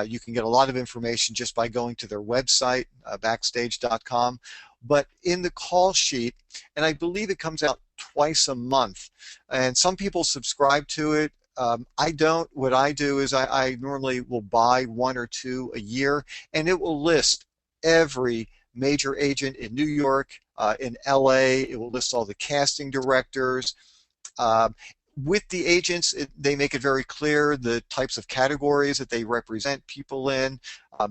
You can get a lot of information just by going to their website, backstage.com. But in the Call Sheet, and I believe it comes out twice a month, and some people subscribe to it. I don't. What I do is I normally will buy 1 or 2 a year, and it will list every major agent in New York, in LA. It will list all the casting directors. With the agents, they make it very clear the types of categories that they represent people in,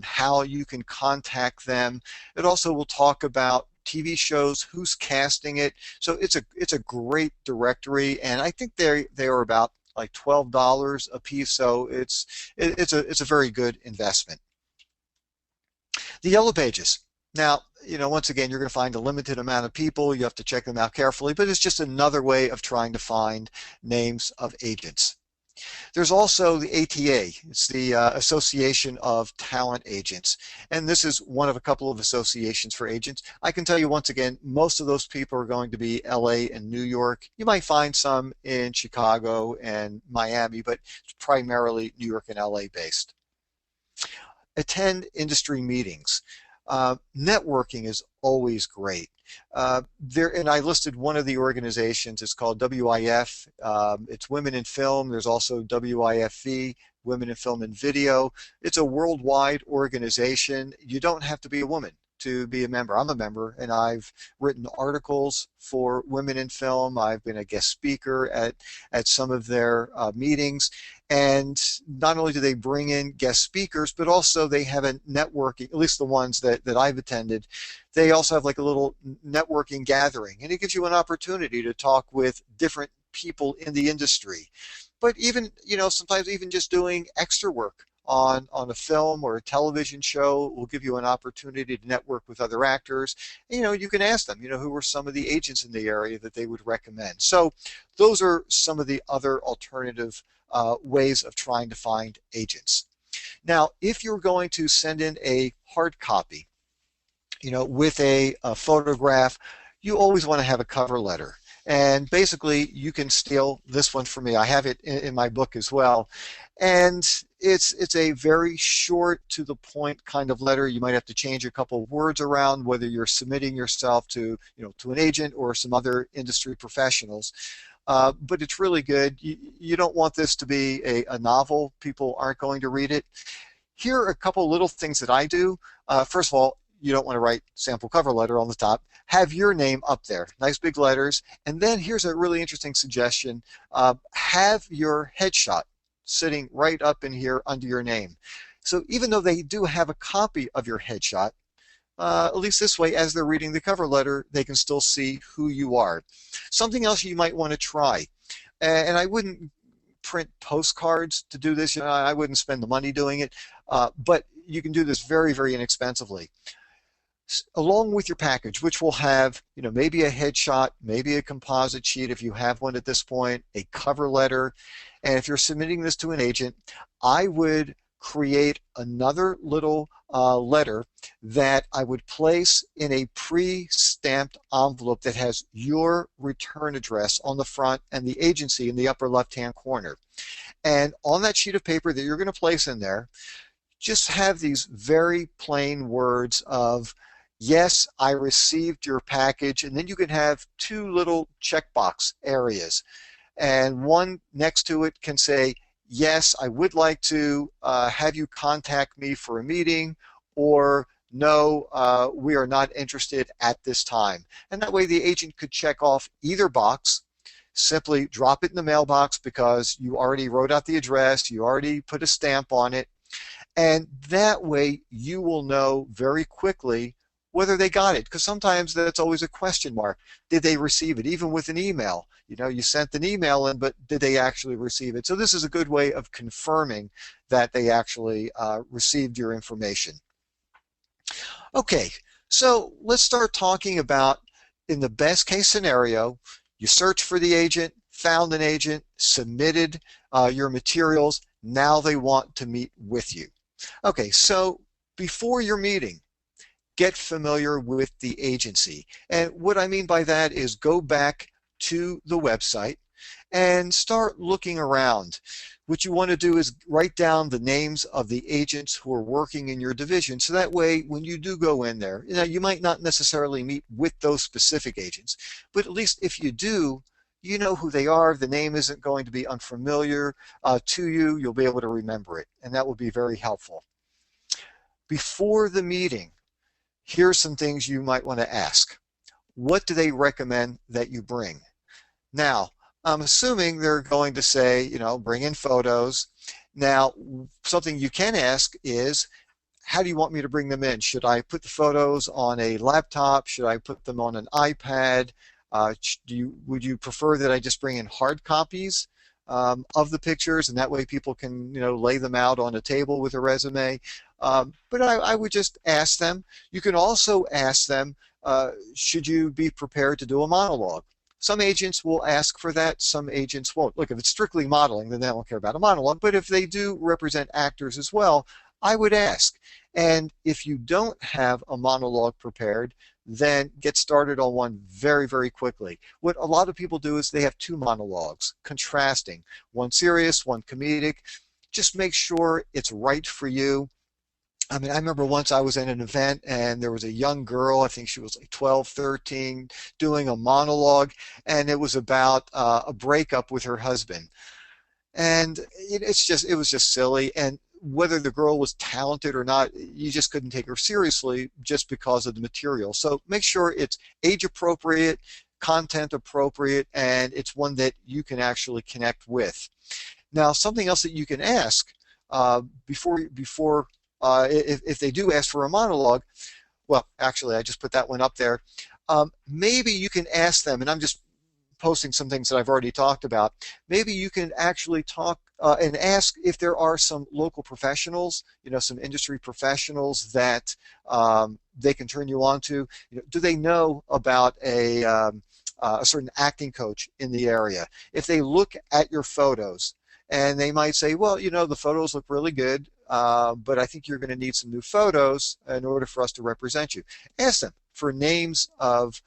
how you can contact them. It also will talk about TV shows, who's casting it. So it's a great directory, and I think they are about like $12 a piece. So it's a very good investment. The Yellow Pages. Now, once again, you're going to find a limited amount of people. You have to check them out carefully, but it's just another way of trying to find names of agents. There's also the ATA. It's the Association of Talent Agents, and this is one of a couple of associations for agents. I can tell you once again, most of those people are going to be LA and New York. You might find some in Chicago and Miami, but it's primarily New York and LA based. attend industry meetings. Networking is always great. And I listed one of the organizations. It's called WIF. It's Women in Film. There's also WIFV, Women in Film and Video. It's a worldwide organization. You don't have to be a woman to be a member. I'm a member, and I've written articles for Women in Film. I've been a guest speaker at some of their meetings. And not only do they bring in guest speakers, but also they have a networking, at least the ones that I've attended, they also have like a little networking gathering. And it gives you an opportunity to talk with different people in the industry. But even, sometimes even just doing extra work on a film or a television show will give you an opportunity to network with other actors. You can ask them, who are some of the agents in the area that they would recommend. So those are some of the other alternative ways of trying to find agents. Now, if you're going to send in a hard copy, with a photograph, you always want to have a cover letter. And basically, you can steal this one from me. I have it in my book as well. And it's a very short, to the point kind of letter. You might have to change a couple of words around, whether you're submitting yourself to an agent or some other industry professionals. But it's really good. You don't want this to be a novel. People aren't going to read it. Here are a couple little things that I do. First of all, you don't want to write sample cover letter on the top. Have your name up there, nice big letters. And then here's a really interesting suggestion. Have your headshot sitting right up in here under your name. So even though they do have a copy of your headshot, at least this way, as they're reading the cover letter, they can still see who you are. Something else you might want to try, and I wouldn't print postcards to do this. I wouldn't spend the money doing it, but you can do this very, very inexpensively. Along with your package, which will have, maybe a headshot, maybe a composite sheet if you have one at this point, a cover letter, and if you're submitting this to an agent, I would create another little letter that I would place in a pre-stamped envelope that has your return address on the front and the agency in the upper left-hand corner. And on that sheet of paper that you're going to place in there, just have these very plain words of, yes, I received your package, and then you can have two little checkbox areas. And one next to it can say, yes, I would like to have you contact me for a meeting, or no, we are not interested at this time. And that way the agent could check off either box, simply drop it in the mailbox because you already wrote out the address, you already put a stamp on it, and that way you will know very quickly whether they got it, because sometimes that's always a question mark. Did they receive it? Even with an email, you sent an email in, but did they actually receive it? So this is a good way of confirming that they actually received your information. Okay, so let's start talking about, in the best case scenario, you search for the agent, found an agent, submitted your materials, now they want to meet with you. Okay, so before your meeting, get familiar with the agency. And what I mean by that is go back to the website and start looking around. What you want to do is write down the names of the agents who are working in your division, so that way when you do go in there, you might not necessarily meet with those specific agents, but at least if you do, you know who they are. The name isn't going to be unfamiliar to you. You'll be able to remember it, and that will be very helpful. Before the meeting, here's some things you might want to ask. What do they recommend that you bring? Now, I'm assuming they're going to say, bring in photos. Now, something you can ask is, how do you want me to bring them in? Should I put the photos on a laptop? Should I put them on an iPad? Would you prefer that I just bring in hard copies of the pictures, and that way people can lay them out on a table with a resume? But I would just ask them. You can also ask them, should you be prepared to do a monologue? Some agents will ask for that, some agents won't. Look, if it's strictly modeling, then they don't care about a monologue, but if they do represent actors as well, I would ask. And if you don't have a monologue prepared, then get started on one very, very quickly. What a lot of people do is they have two monologues, contrasting, one serious, one comedic. Just make sure it's right for you. I mean, I remember once I was in an event and there was a young girl, I think she was like 12, 13, doing a monologue, and it was about a breakup with her husband. And it was just silly. And whether the girl was talented or not, you just couldn't take her seriously just because of the material. So make sure it's age appropriate, content appropriate, and it's one that you can actually connect with. Now, something else that you can ask if they do ask for a monologue, well, actually, I just put that one up there. Maybe you can ask them, and I'm just posting some things that I've already talked about. Maybe you can actually talk and ask if there are some local professionals, some industry professionals that they can turn you on to. Do they know about a certain acting coach in the area? If they look at your photos and they might say, well, the photos look really good, but I think you're going to need some new photos in order for us to represent you. Ask them for names of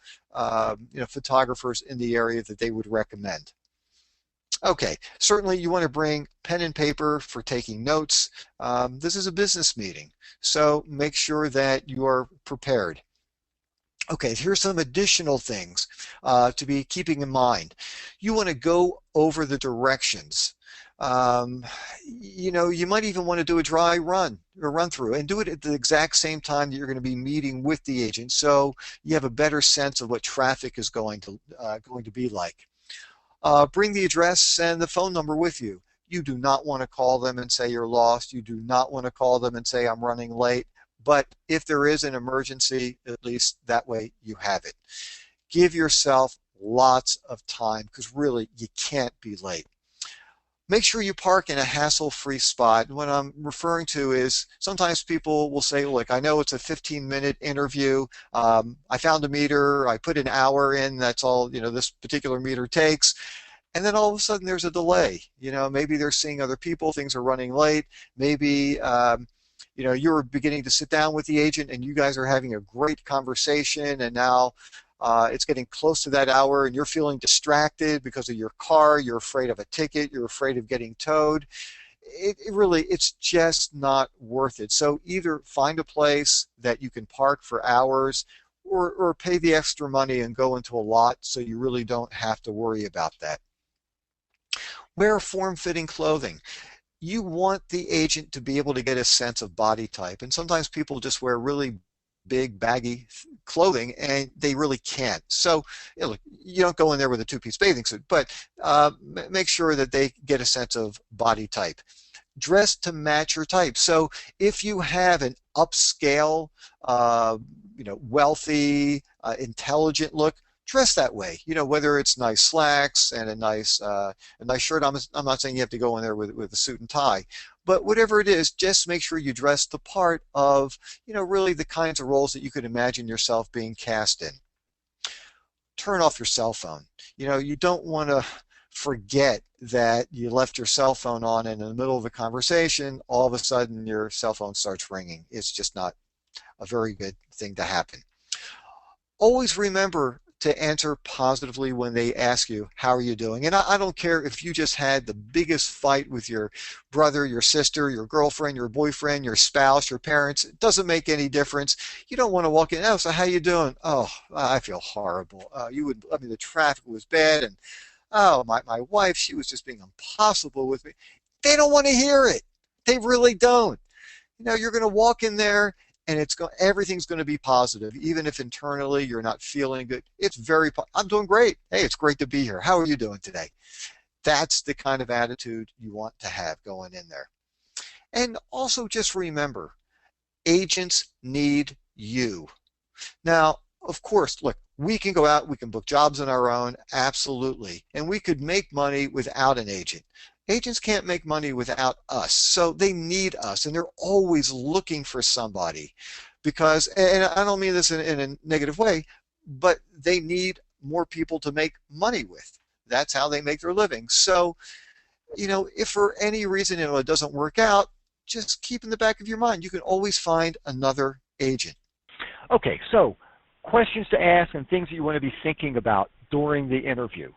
photographers in the area that they would recommend. Okay, certainly you want to bring pen and paper for taking notes. This is a business meeting, so make sure that you are prepared. Okay, here's some additional things to be keeping in mind. You want to go over the directions. You might even want to do a dry run or run through and do it at the exact same time that you're going to be meeting with the agent, so you have a better sense of what traffic is going to be like. Bring the address and the phone number with you. You do not want to call them and say you're lost. You do not want to call them and say I'm running late. But if there is an emergency, at least that way you have it. Give yourself lots of time because really you can't be late. Make sure you park in a hassle-free spot. What I'm referring to is sometimes people will say, look, I know it's a 15-minute interview. I found a meter. I put an hour in. That's all this particular meter takes. And then all of a sudden there's a delay. Maybe they're seeing other people. Things are running late. Maybe you're beginning to sit down with the agent and you guys are having a great conversation, and now it's getting close to that hour and you're feeling distracted because of your car. You're afraid of a ticket. You're afraid of getting towed. It's just not worth it. So either find a place that you can park for hours or pay the extra money and go into a lot so you really don't have to worry about that. Wear form-fitting clothing. You want the agent to be able to get a sense of body type, and sometimes people just wear really big baggy clothing and they really can't. So look, you don't go in there with a two-piece bathing suit, but make sure that they get a sense of body type. Dress to match your type. So if you have an upscale, wealthy, intelligent look, dress that way. Whether it's nice slacks and a nice shirt. I'm not saying you have to go in there with a suit and tie, but whatever it is, just make sure you dress the part of, really the kinds of roles that you could imagine yourself being cast in. Turn off your cell phone. You don't want to forget that you left your cell phone on, and in the middle of a conversation, all of a sudden your cell phone starts ringing. It's just not a very good thing to happen. Always remember to answer positively when they ask you, how are you doing? And I don't care if you just had the biggest fight with your brother, your sister, your girlfriend, your boyfriend, your spouse, your parents. It doesn't make any difference. You don't want to walk in, oh, so how you doing? Oh, I feel horrible. The traffic was bad, and oh, my wife, she was just being impossible with me. They don't want to hear it. They really don't. You're going to walk in there and everything's going to be positive, even if internally you're not feeling good. I'm doing great. Hey, it's great to be here. How are you doing today? That's the kind of attitude you want to have going in there. And also just remember, agents need you. Now, of course, look, we can go out, we can book jobs on our own, absolutely. And we could make money without an agent. Agents can't make money without us, so they need us, and they're always looking for somebody because, and I don't mean this in a negative way, but they need more people to make money with. That's how they make their living. So, if for any reason it doesn't work out, just keep in the back of your mind, you can always find another agent. Okay, so questions to ask and things that you want to be thinking about during the interview.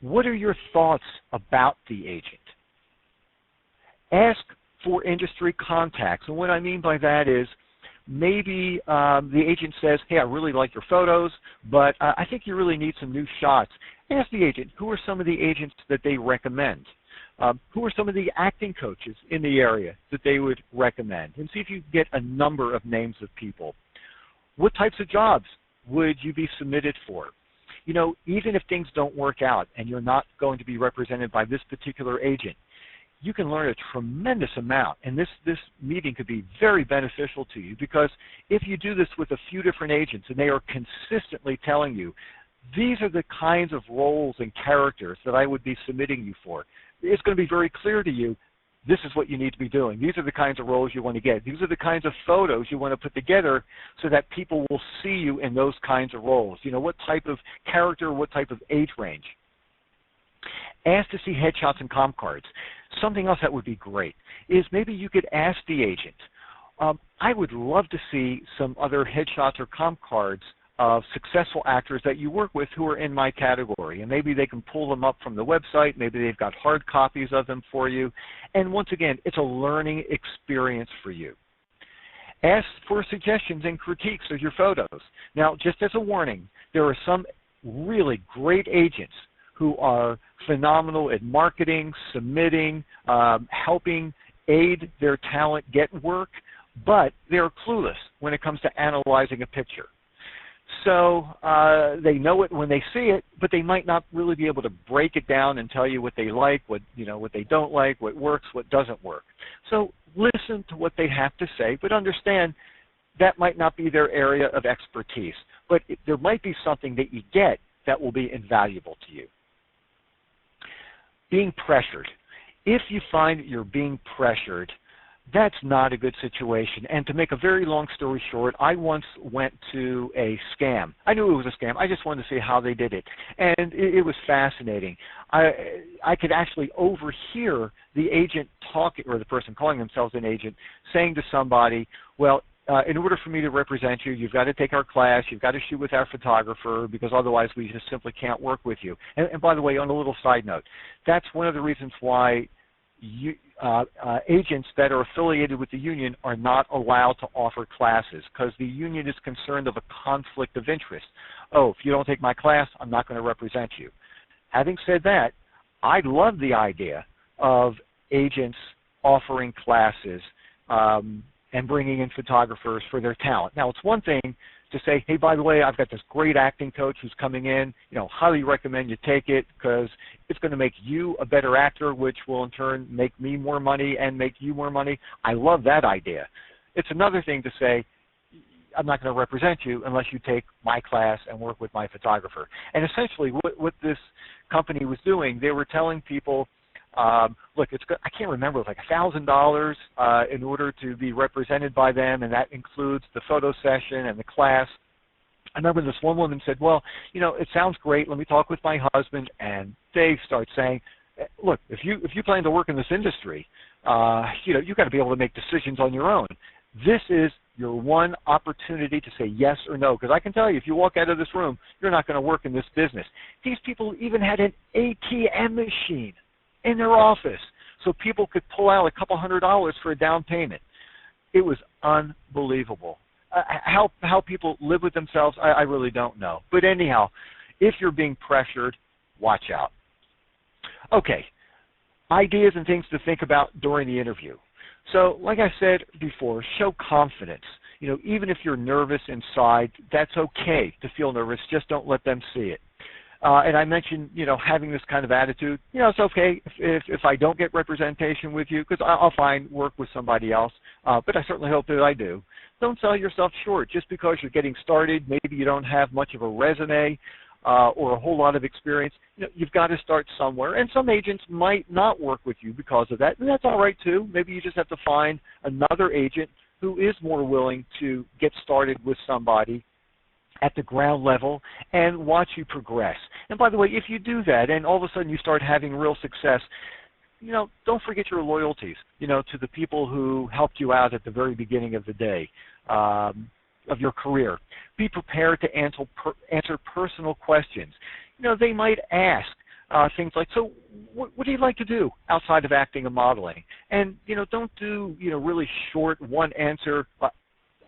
What are your thoughts about the agent? Ask for industry contacts. And what I mean by that is maybe the agent says, hey, I really like your photos, but I think you really need some new shots. Ask the agent, who are some of the agents that they recommend? Who are some of the acting coaches in the area that they would recommend? And see if you get a number of names of people. What types of jobs would you be submitted for? You know, even if things don't work out and you're not going to be represented by this particular agent, you can learn a tremendous amount, and this meeting could be very beneficial to you, because if you do this with a few different agents and they are consistently telling you, these are the kinds of roles and characters that I would be submitting you for, it's going to be very clear to you, this is what you need to be doing. These are the kinds of roles you want to get. These are the kinds of photos you want to put together so that people will see you in those kinds of roles. You know, what type of character, what type of age range. Ask to see headshots and comp cards. Something else that would be great is maybe you could ask the agent, I would love to see some other headshots or comp cards of successful actors that you work with who are in my category. And maybe they can pull them up from the website. Maybe they've got hard copies of them for you. And once again, it's a learning experience for you. Ask for suggestions and critiques of your photos. Now, just as a warning, there are some really great agents who are phenomenal at marketing, submitting, helping aid their talent get work, but they're clueless when it comes to analyzing a picture. So they know it when they see it, but they might not really be able to break it down and tell you what they like, what they don't like, what works, what doesn't work. So listen to what they have to say, but understand that might not be their area of expertise. But there might be something that you get that will be invaluable to you. Being pressured. If you find that you're being pressured, that's not a good situation. And to make a very long story short, I once went to a scam. I knew it was a scam. I just wanted to see how they did it. And it was fascinating. I could actually overhear the agent talking, or the person calling themselves an agent, saying to somebody, well, in order for me to represent you, you've got to take our class, you've got to shoot with our photographer, because otherwise we just simply can't work with you. And by the way, on a little side note, that's one of the reasons why agents that are affiliated with the union are not allowed to offer classes, because the union is concerned of a conflict of interest. Oh, if you don't take my class, I'm not going to represent you. Having said that, I love the idea of agents offering classes and bringing in photographers for their talent. Now, it's one thing to say, hey, by the way, I've got this great acting coach who's coming in, highly recommend you take it because it's going to make you a better actor, which will in turn make me more money and make you more money. I love that idea. It's another thing to say, I'm not going to represent you unless you take my class and work with my photographer. And essentially what this company was doing, they were telling people, look, I can't remember, it was like $1,000 in order to be represented by them, and that includes the photo session and the class. I remember this one woman said, well, it sounds great. Let me talk with my husband. And they start saying, look, if you plan to work in this industry, you've got to be able to make decisions on your own. This is your one opportunity to say yes or no, because I can tell you, if you walk out of this room, you're not going to work in this business. These people even had an ATM machine in their office so people could pull out $200 for a down payment. It was unbelievable. How people live with themselves, I really don't know. But anyhow, if you're being pressured, watch out. Okay, ideas and things to think about during the interview. So like I said before, show confidence. Even if you're nervous inside, that's okay to feel nervous. Just don't let them see it. And I mentioned, having this kind of attitude. It's okay if I don't get representation with you, because I'll find work with somebody else. But I certainly hope that I do. Don't sell yourself short just because you're getting started. Maybe you don't have much of a resume or a whole lot of experience. You've got to start somewhere. And some agents might not work with you because of that. And that's all right, too. Maybe you just have to find another agent who is more willing to get started with somebody at the ground level and watch you progress. And by the way, if you do that and all of a sudden you start having real success, don't forget your loyalties, to the people who helped you out at the very beginning of the day, of your career. Be prepared to answer personal questions. They might ask, things like, so what do you like to do outside of acting and modeling? And, don't do, really short one answer,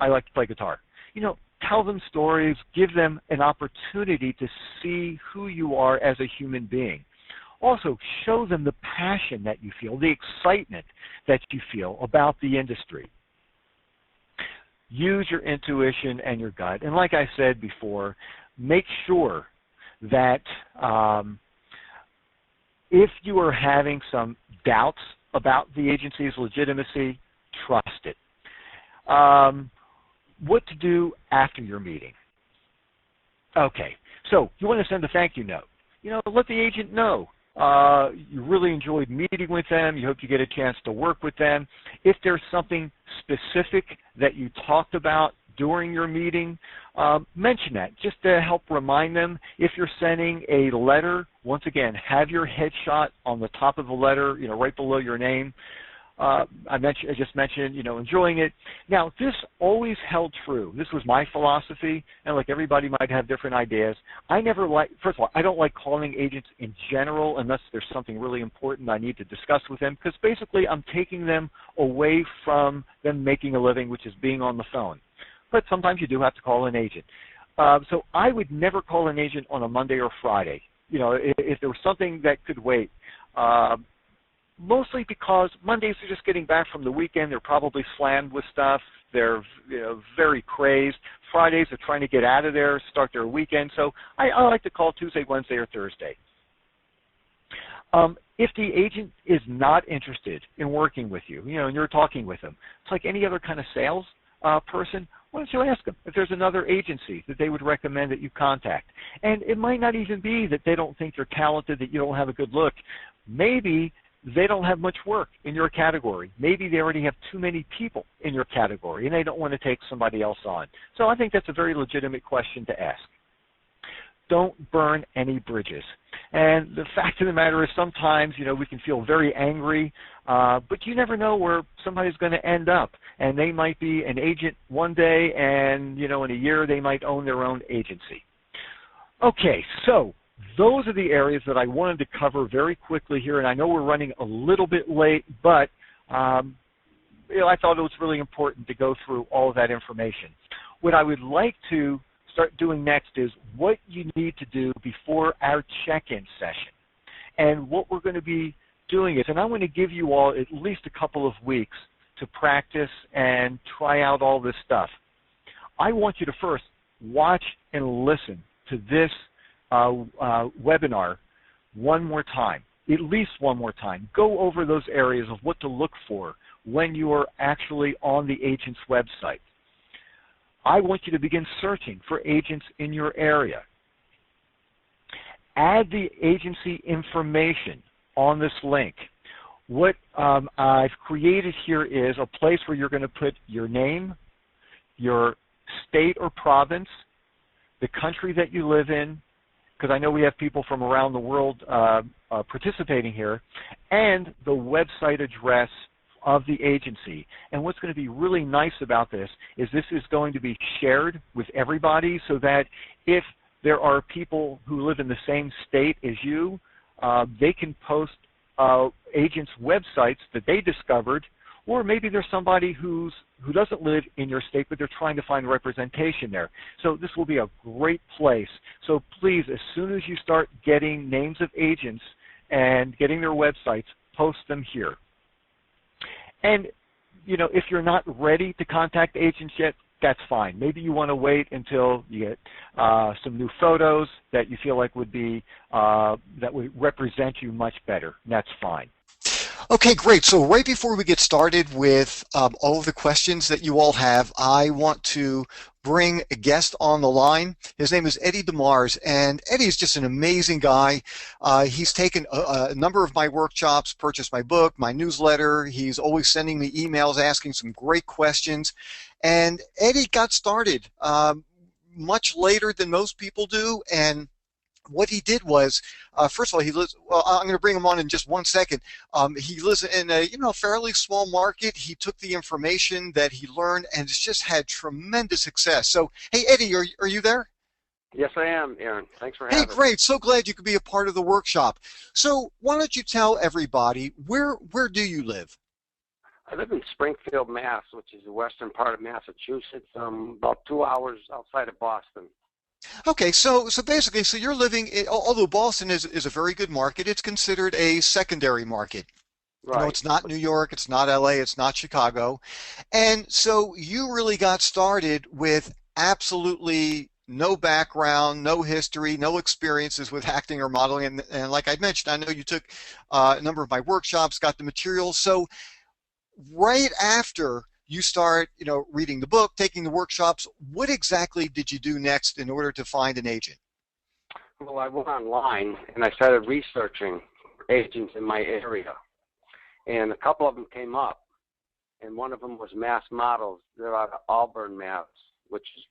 I like to play guitar. Tell them stories, give them an opportunity to see who you are as a human being. Also, show them the passion that you feel, the excitement that you feel about the industry. Use your intuition and your gut. And like I said before, make sure that if you are having some doubts about the agency's legitimacy, trust it. What to do after your meeting. Okay, so you want to send a thank you note. Let the agent know you really enjoyed meeting with them. You hope you get a chance to work with them. If there's something specific that you talked about during your meeting, mention that just to help remind them. If you're sending a letter, once again, have your headshot on the top of the letter, right below your name. I just mentioned, enjoying it. Now, this always held true. This was my philosophy, and like everybody might have different ideas. First of all, I don't like calling agents in general unless there's something really important I need to discuss with them, because basically I'm taking them away from them making a living, which is being on the phone. But sometimes you do have to call an agent. So I would never call an agent on a Monday or Friday. If there was something that could wait. Mostly because Mondays are just getting back from the weekend. They're probably slammed with stuff. They're very crazed. Fridays are trying to get out of there, start their weekend. So I like to call Tuesday, Wednesday, or Thursday. If the agent is not interested in working with you, and you're talking with them, it's like any other kind of sales person. Why don't you ask them if there's another agency that they would recommend that you contact? And it might not even be that they don't think you're talented, that you don't have a good look. Maybe they don't have much work in your category. Maybe they already have too many people in your category, and they don't want to take somebody else on. So I think that's a very legitimate question to ask. Don't burn any bridges. And the fact of the matter is sometimes, we can feel very angry, but you never know where somebody's going to end up. And they might be an agent one day, and, in a year they might own their own agency. Okay, so those are the areas that I wanted to cover very quickly here, and I know we're running a little bit late, but I thought it was really important to go through all of that information. What I would like to start doing next is what you need to do before our check-in session. And what we're going to be doing is, and I'm going to give you all at least a couple of weeks to practice and try out all this stuff. I want you to first watch and listen to this webinar one more time, at least one more time. Go over those areas of what to look for when you are actually on the agent's website. I want you to begin searching for agents in your area. Add the agency information on this link. What I've created here is a place where you're going to put your name, your state or province, the country that you live in, because I know we have people from around the world participating here, and the website address of the agency. And what's going to be really nice about this is going to be shared with everybody, so that if there are people who live in the same state as you, they can post agents' websites that they discovered, or maybe there's somebody who doesn't live in your state, but they're trying to find representation there. So this will be a great place. So please, as soon as you start getting names of agents and getting their websites, post them here. And, if you're not ready to contact agents yet, that's fine. Maybe you want to wait until you get some new photos that you feel like would represent you much better. And that's fine. Okay, great. So right before we get started with all of the questions that you all have, I want to bring a guest on the line. His name is Eddie DeMars, and Eddie is just an amazing guy. He's taken a number of my workshops, purchased my book, my newsletter. He's always sending me emails asking some great questions. And Eddie got started much later than most people do, and what he did was, first of all, he lives. Well, I'm going to bring him on in just 1 second. He lives in a fairly small market. He took the information that he learned and has just had tremendous success. So, hey, Eddie, are you there? Yes, I am, Aaron. Thanks for Hey, having me. great. So glad you could be a part of the workshop. So why don't you tell everybody where do you live? I live in Springfield, Mass, which is the western part of Massachusetts, about 2 hours outside of Boston. Okay, so basically, so you're living, although Boston is a very good market, it's considered a secondary market. You know, Right. it's not New York, it's not LA, it's not Chicago. And so you really got started with absolutely no background, no history, no experiences with acting or modeling. And like I mentioned, I know you took a number of my workshops, got the materials. So right after you start, reading the book, taking the workshops, what exactly did you do next in order to find an agent? Well, I went online and I started researching agents in my area, and a couple of them came up, and one of them was Mass Models. They're out of Auburn, Mass, which is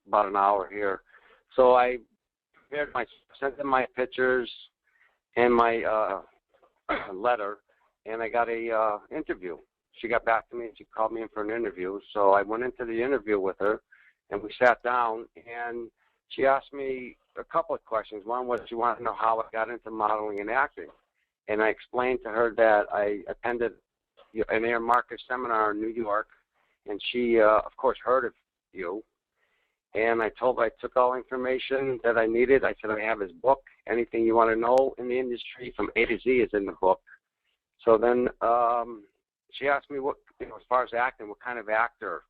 about an hour here. So I sent them my pictures and my letter, and I got a interview. She got back to me and she called me in for an interview. So I went into the interview with her, and we sat down, and she asked me a couple of questions. One was she wanted to know how I got into modeling and acting, and I explained to her that I attended an Aaron Marcus seminar in New York, and she, of course, heard of you. And I told her I took all information that I needed. I said I have his book. Anything you want to know in the industry from A to Z is in the book. So then she asked me as far as acting, what kind of actor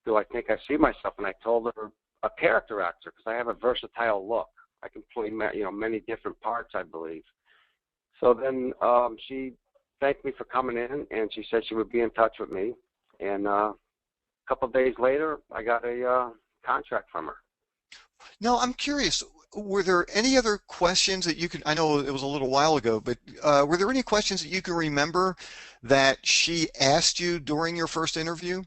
do I think I see myself? And I told her a character actor, because I have a versatile look. I can play many different parts, I believe. So then she thanked me for coming in, and she said she would be in touch with me. And a couple of days later, I got a contract from her. Now, I'm curious, were there any other questions that you could, I know it was a little while ago, but were there any questions that you can remember that she asked you during your first interview?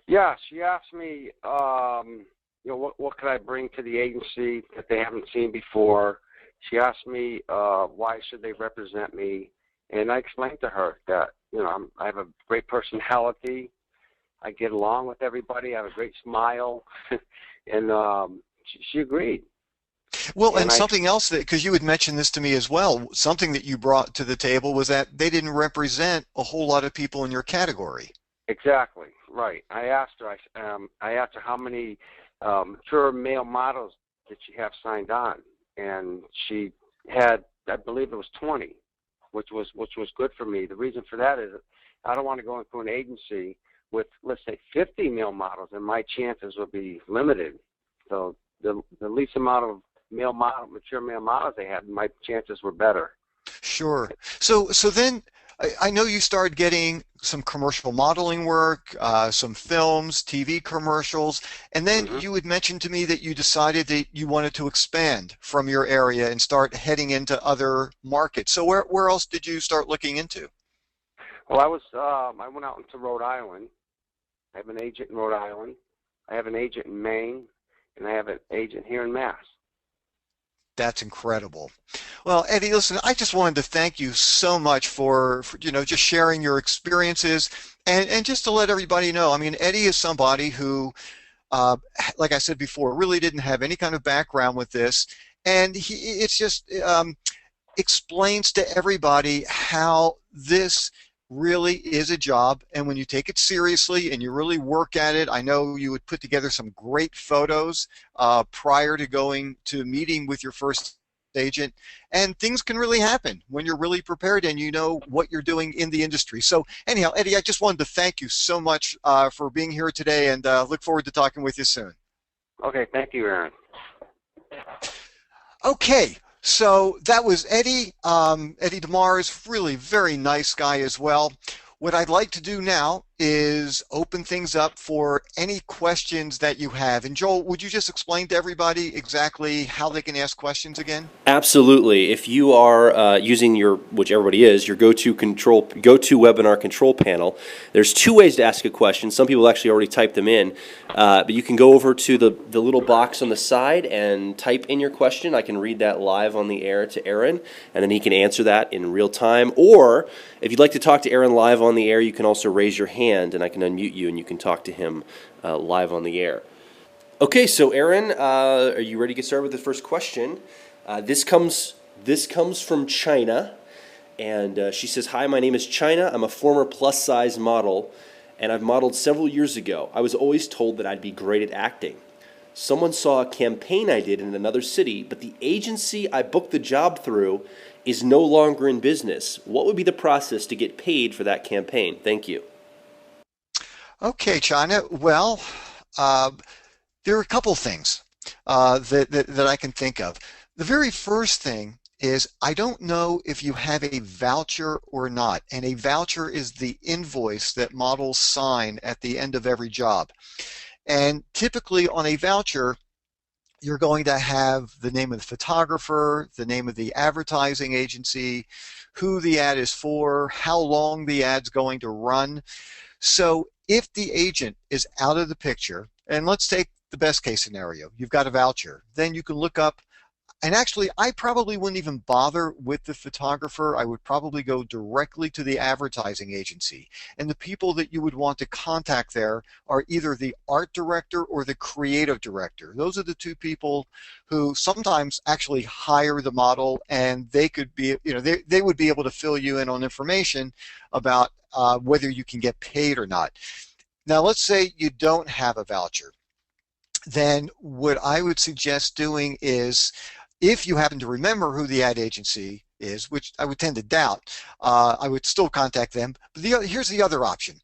Yeah, she asked me, what could I bring to the agency that they haven't seen before. She asked me why should they represent me, and I explained to her that I have a great personality. I get along with everybody. I have a great smile, and she agreed. Well, And and something else that, because you had mentioned this to me as well, something that you brought to the table was that they didn't represent a whole lot of people in your category. Exactly right. I asked her. I asked her how many mature male models did she have signed on, and she had, I believe it was 20, which was good for me. The reason for that is I don't want to go into an agency with, let's say, 50 male models, and my chances would be limited. So the least amount of mature male models they had, my chances were better. Sure. So then I know you started getting some commercial modeling work, some films, TV commercials, and then hmm you had mentioned to me that you decided that you wanted to expand from your area and start heading into other markets. So where else did you start looking into? Well, I went out into Rhode Island. I have an agent in Rhode Island. I have an agent in Maine, and I have an agent here in Mass. That's incredible. Well, Eddie, listen, I just wanted to thank you so much for just sharing your experiences and just to let everybody know. I mean, Eddie is somebody who, uh, like I said before, really didn't have any kind of background with this, and it's just explains to everybody how this really is a job, and when you take it seriously and you really work at it. I know you would put together some great photos prior to going to meeting with your first agent, and things can really happen when you're really prepared and you know what you're doing in the industry. So anyhow, Eddie, I just wanted to thank you so much for being here today, and look forward to talking with you soon. Okay, thank you, Aaron. Okay, so that was Eddie. Eddie DeMar is really very nice guy as well. What I'd like to do now is open things up for any questions that you have. And Joel, would you just explain to everybody exactly how they can ask questions again? Absolutely. If you are using which everybody is, your go-to webinar control panel, there's two ways to ask a question. Some people actually already typed them in, but you can go over to the little box on the side and type in your question. I can read that live on the air to Aaron, and then he can answer that in real time. Or if you'd like to talk to Aaron live on the air, you can also raise your hand, and I can unmute you, and you can talk to him live on the air. Okay, so Aaron, are you ready to get started with the first question? This comes from China, and she says, "Hi, my name is China. I'm a former plus size model, and I've modeled several years ago. I was always told that I'd be great at acting. Someone saw a campaign I did in another city, but the agency I booked the job through is no longer in business. What would be the process to get paid for that campaign? Thank you." Okay, China. Well, uh, there are a couple things that I can think of. The very first thing is I don't know if you have a voucher or not. And a voucher is the invoice that models sign at the end of every job. And typically on a voucher, you're going to have the name of the photographer, the name of the advertising agency, who the ad is for, how long the ad's going to run. So if the agent is out of the picture, and let's take the best case scenario, you've got a voucher, then you can look up, and actually I probably wouldn't even bother with the photographer. I would probably go directly to the advertising agency. And the people that you would want to contact there are either the art director or the creative director. Those are the two people who sometimes actually hire the model, and they could be, they would be able to fill you in on information about whether you can get paid or not. Now, let's say you don't have a voucher. Then what I would suggest doing is, if you happen to remember who the ad agency is, which I would tend to doubt, I would still contact them. But here's the other option.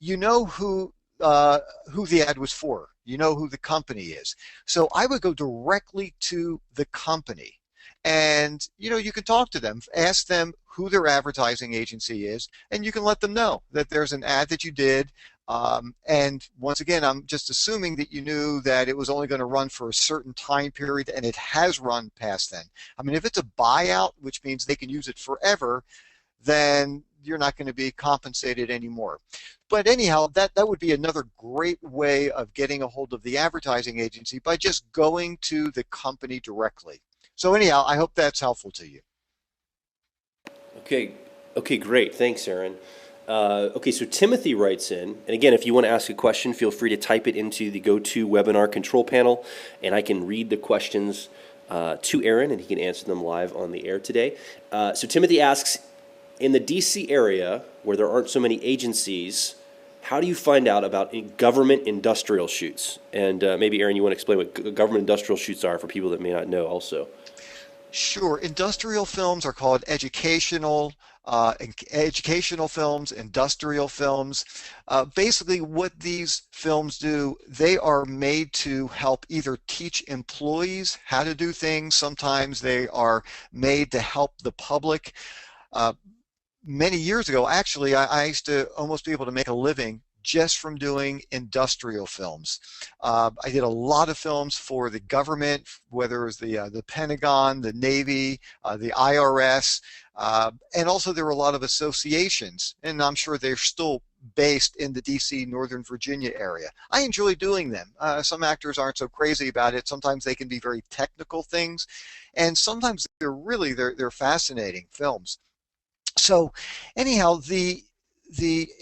You know who the ad was for. You know who the company is. So I would go directly to the company. And you can talk to them, ask them who their advertising agency is, and you can let them know that there's an ad that you did. And once again, I'm just assuming that you knew that it was only going to run for a certain time period, and it has run past then. I mean, if it's a buyout, which means they can use it forever, then you're not going to be compensated anymore. But anyhow, that would be another great way of getting a hold of the advertising agency, by just going to the company directly. So anyhow, I hope that's helpful to you. Okay, okay, great. Thanks, Aaron. Okay, so Timothy writes in, and again, if you want to ask a question, feel free to type it into the GoToWebinar control panel, and I can read the questions to Aaron, and he can answer them live on the air today. So Timothy asks, in the DC area where there aren't so many agencies, how do you find out about government industrial shoots? And maybe, Aaron, you want to explain what government industrial shoots are for people that may not know also. Sure. Industrial films are called educational films, industrial films. Basically, what these films do, they are made to help either teach employees how to do things. Sometimes they are made to help the public. Many years ago, actually, I used to almost be able to make a living just from doing industrial films. I did a lot of films for the government, whether it was the Pentagon, the Navy, the IRS, and also there were a lot of associations, and I'm sure they're still based in the DC, Northern Virginia area. I enjoy doing them. Some actors aren't so crazy about it. Sometimes they can be very technical things, and sometimes they're fascinating films. So anyhow, the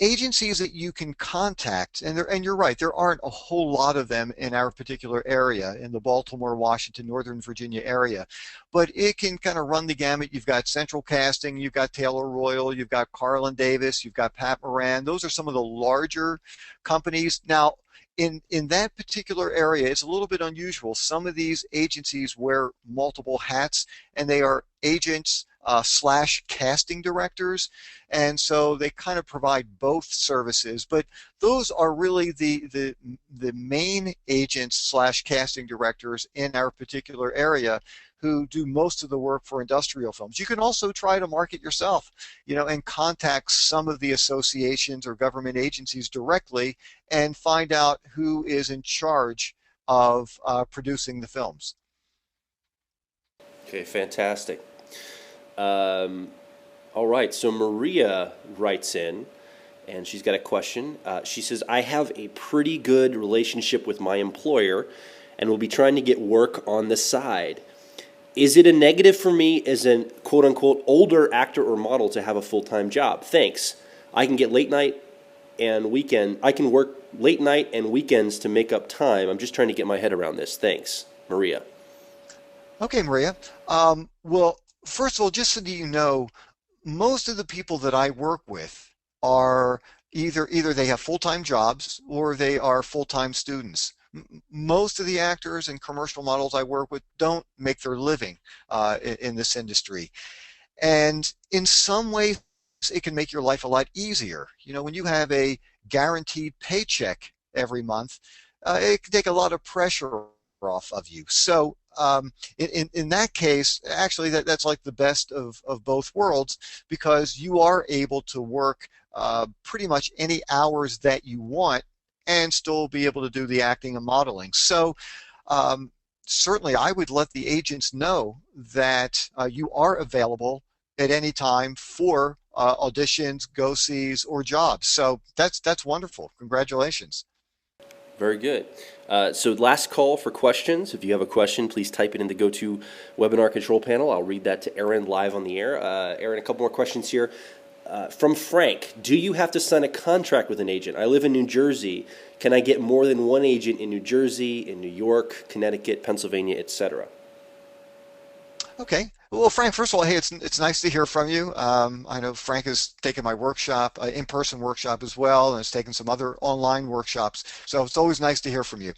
agencies that you can contact, and you're right, there aren't a whole lot of them in our particular area, in the Baltimore, Washington, Northern Virginia area, but it can kind of run the gamut. You've got Central Casting, you've got Taylor Royal, you've got Carlin Davis, you've got Pat Moran. Those are some of the larger companies. Now, in that particular area, it's a little bit unusual. Some of these agencies wear multiple hats, and they are agents slash casting directors, and so they kind of provide both services. But those are really the main agents slash casting directors in our particular area who do most of the work for industrial films. You can also try to market yourself, and contact some of the associations or government agencies directly and find out who is in charge of producing the films. Okay, fantastic. All right, so Maria writes in, and she's got a question. She says, I have a pretty good relationship with my employer and will be trying to get work on the side. Is it a negative for me as an quote-unquote older actor or model to have a full-time job? Thanks. I can get late night and weekend. I can work late night and weekends to make up time. I'm just trying to get my head around this. Thanks, Maria. Okay, Maria. Well, first of all, just so that you know, most of the people that I work with are either they have full-time jobs or they are full-time students. Most of the actors and commercial models I work with don't make their living in this industry. And in some ways, it can make your life a lot easier. You know, when you have a guaranteed paycheck every month, it can take a lot of pressure off of you. So in that case, actually, that's like the best of both worlds, because you are able to work pretty much any hours that you want and still be able to do the acting and modeling. So certainly I would let the agents know that you are available at any time for auditions, go-sees, or jobs. So that's wonderful. Congratulations. Very good. So last call for questions. If you have a question, please type it in the GoToWebinar control panel. I'll read that to Aaron live on the air. Aaron, a couple more questions here. From Frank, do you have to sign a contract with an agent? I live in New Jersey. Can I get more than one agent in New Jersey, in New York, Connecticut, Pennsylvania, etc.? Okay. Well, Frank, first of all, hey, it's nice to hear from you. I know Frank has taken my workshop, in-person workshop as well, and has taken some other online workshops. So it's always nice to hear from you.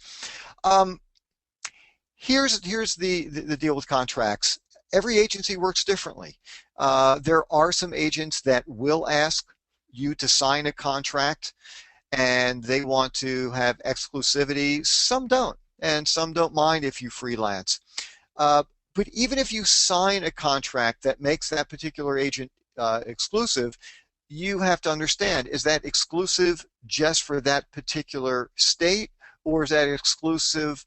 Here's the deal with contracts. Every agency works differently. There are some agents that will ask you to sign a contract, and they want to have exclusivity. Some don't, and some don't mind if you freelance. But even if you sign a contract that makes that particular agent exclusive, you have to understand, is that exclusive just for that particular state, or is that exclusive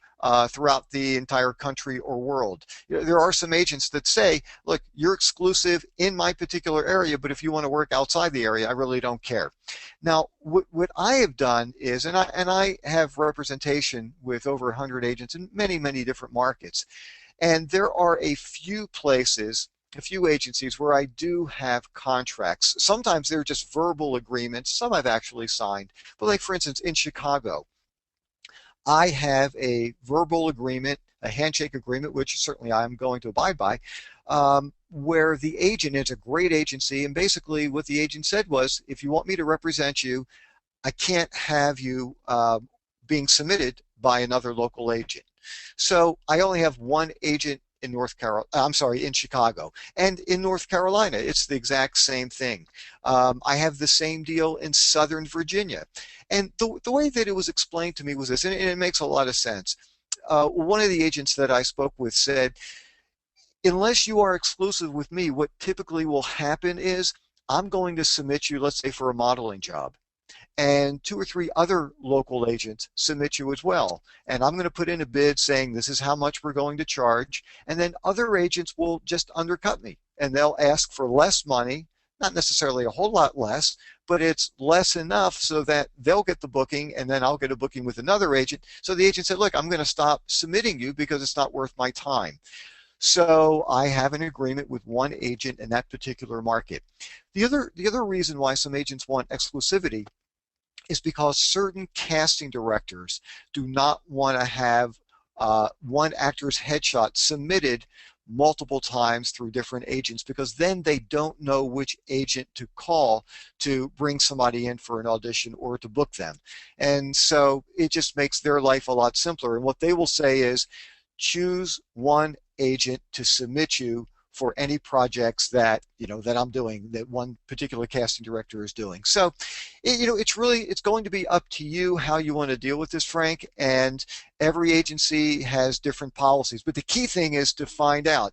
throughout the entire country or world? You know, there are some agents that say, look, you're exclusive in my particular area, but if you want to work outside the area, I really don't care. Now, what I have done is, and I have representation with over 100 agents in many, many different markets. And there are a few places, a few agencies where I do have contracts. Sometimes they're just verbal agreements. Some I've actually signed. But like, for instance, in Chicago, I have a verbal agreement, a handshake agreement, which certainly I'm going to abide by, where the agent is a great agency. And basically what the agent said was, if you want me to represent you, I can't have you being submitted by another local agent. So I only have one agent in in Chicago. And in North Carolina, it's the exact same thing. I have the same deal in Southern Virginia. And the way that it was explained to me was this, and it makes a lot of sense. One of the agents that I spoke with said, unless you are exclusive with me, what typically will happen is I'm going to submit you, let's say, for a modeling job, and 2 or 3 other local agents submit you as well. And I'm going to put in a bid saying this is how much we're going to charge, and then other agents will just undercut me, and they'll ask for less money, not necessarily a whole lot less, but it's less enough so that they'll get the booking, and then I'll get a booking with another agent. So the agent said, look, I'm going to stop submitting you because it's not worth my time. So I have an agreement with one agent in that particular market. The other reason why some agents want exclusivity is because certain casting directors do not want to have one actor's headshot submitted multiple times through different agents, because then they don't know which agent to call to bring somebody in for an audition or to book them. And so it just makes their life a lot simpler. And what they will say is, choose one agent to submit you for any projects that that I'm doing, that one particular casting director is doing. So it's going to be up to you how you want to deal with this, Frank, and every agency has different policies. But the key thing is to find out,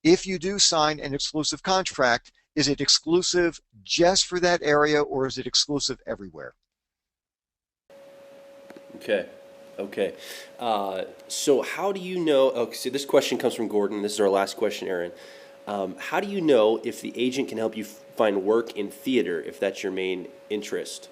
if you do sign an exclusive contract, is it exclusive just for that area, or is it exclusive everywhere? Okay. So how do you know? Okay, so this question comes from Gordon. This is our last question, Aaron. How do you know if the agent can help you find work in theater, if that's your main interest?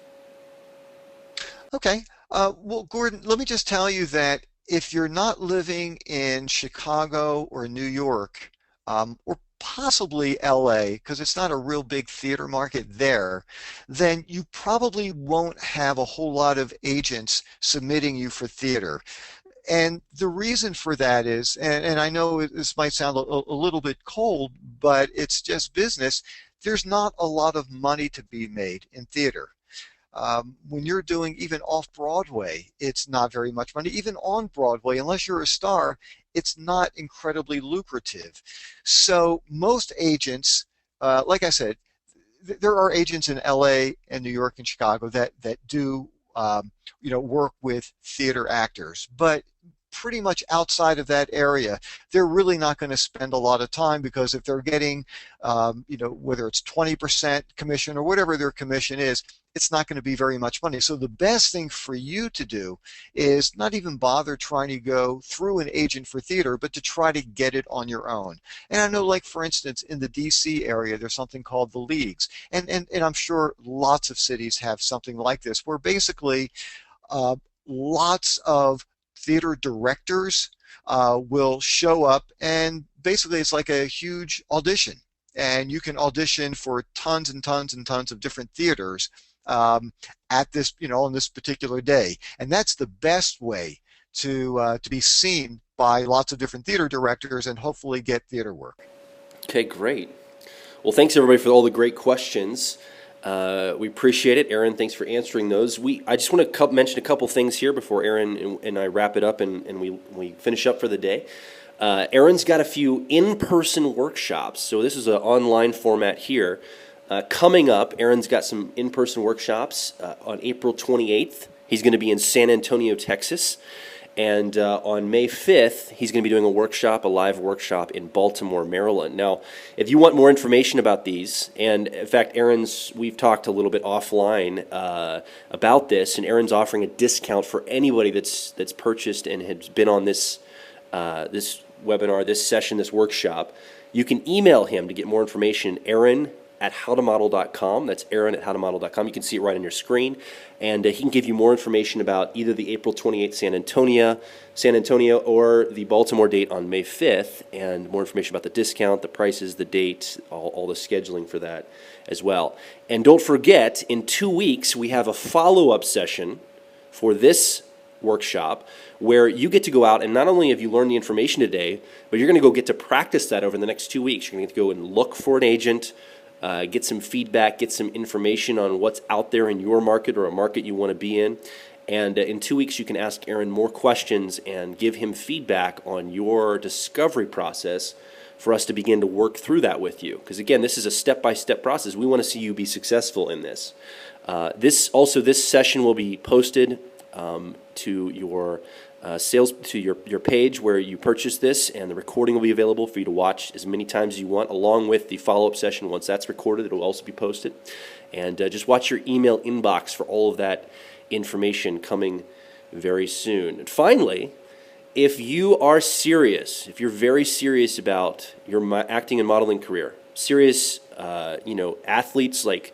Okay. Well, Gordon, let me just tell you that if you're not living in Chicago or New York, or possibly LA, because it's not a real big theater market there, then you probably won't have a whole lot of agents submitting you for theater. And the reason for that is, and I know this might sound a little bit cold, but it's just business. There's not a lot of money to be made in theater. When you're doing even off-Broadway, it's not very much money. Even on Broadway, unless you're a star, it's not incredibly lucrative. So most agents, like I said, there are agents in LA and New York and Chicago that do work with theater actors, but pretty much outside of that area, they're really not going to spend a lot of time, because if they're getting, whether it's 20% commission or whatever their commission is, it's not going to be very much money. So the best thing for you to do is not even bother trying to go through an agent for theater, but to try to get it on your own. And I know, like, for instance, in the DC area, there's something called the Leagues. And I'm sure lots of cities have something like this, where basically lots of theater directors will show up, and basically it's like a huge audition. And you can audition for tons and tons and tons of different theaters at this, on this particular day. And that's the best way to be seen by lots of different theater directors and hopefully get theater work. Okay, great. Well, thanks everybody for all the great questions. We appreciate it. Aaron, thanks for answering those. I just want to mention a couple things here before Aaron and I wrap it up and we finish up for the day. Aaron's got a few in-person workshops. So this is an online format here. Coming up, Aaron's got some in-person workshops on April 28th. He's going to be in San Antonio, Texas. And on May 5th, he's going to be doing a live workshop in Baltimore, Maryland. Now, if you want more information about these, and in fact, we've talked a little bit offline about this, and Aaron's offering a discount for anybody that's purchased and has been on this webinar, this session, this workshop. You can email him to get more information, Aaron@howtomodel.com. That's Aaron@howtomodel.com. You can see it right on your screen. And he can give you more information about either the April 28th San Antonio or the Baltimore date on May 5th, and more information about the discount, the prices, the date, all the scheduling for that as well. And don't forget, in 2 weeks, we have a follow-up session for this workshop where you get to go out and not only have you learned the information today, but you're going to go get to practice that over the next 2 weeks. You're going to go and look for an agent, get some feedback, get some information on what's out there in your market or a market you want to be in. And in 2 weeks, you can ask Aaron more questions and give him feedback on your discovery process for us to begin to work through that with you. Because again, this is a step-by-step process. We want to see you be successful in this. This session will be posted to your your page where you purchase this, and the recording will be available for you to watch as many times as you want, along with the follow-up session. Once that's recorded, it will also be posted. And just watch your email inbox for all of that information coming very soon. And finally, if you are serious, if you're very serious about your acting and modeling career, serious, athletes like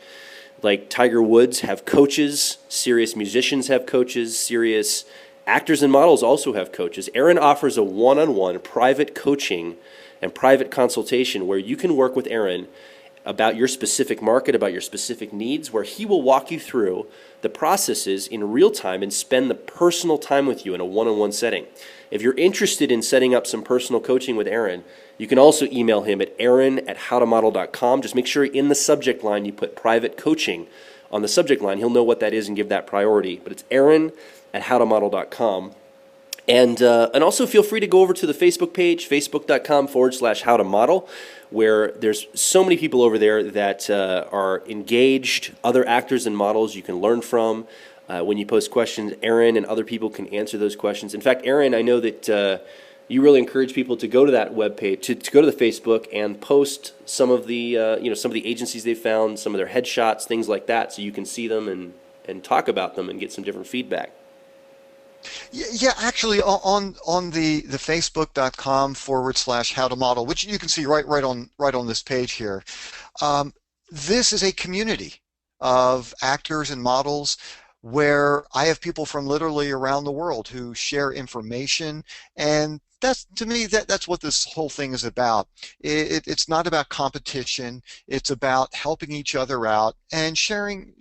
Tiger Woods have coaches, serious musicians have coaches, serious actors and models also have coaches. Aaron offers a one-on-one private coaching and private consultation where you can work with Aaron about your specific market, about your specific needs, where he will walk you through the processes in real time and spend the personal time with you in a one-on-one setting. If you're interested in setting up some personal coaching with Aaron, you can also email him at aaron@howtomodel.com. Just make sure in the subject line you put private coaching on the subject line. He'll know what that is and give that priority. But it's aaron@howtomodel.com. And also feel free to go over to the Facebook page, facebook.com/howtomodel, where there's so many people over there that are engaged, other actors and models you can learn from. When you post questions, Aaron and other people can answer those questions. In fact, Aaron, I know that you really encourage people to go to that webpage, to go to the Facebook and post some of the some of the agencies they found, some of their headshots, things like that, so you can see them and talk about them and get some different feedback. Yeah, actually, on the facebook.com/howtomodel, which you can see right on this page here, this is a community of actors and models where I have people from literally around the world who share information, and that's to me that's what this whole thing is about. It's not about competition. It's about helping each other out and sharing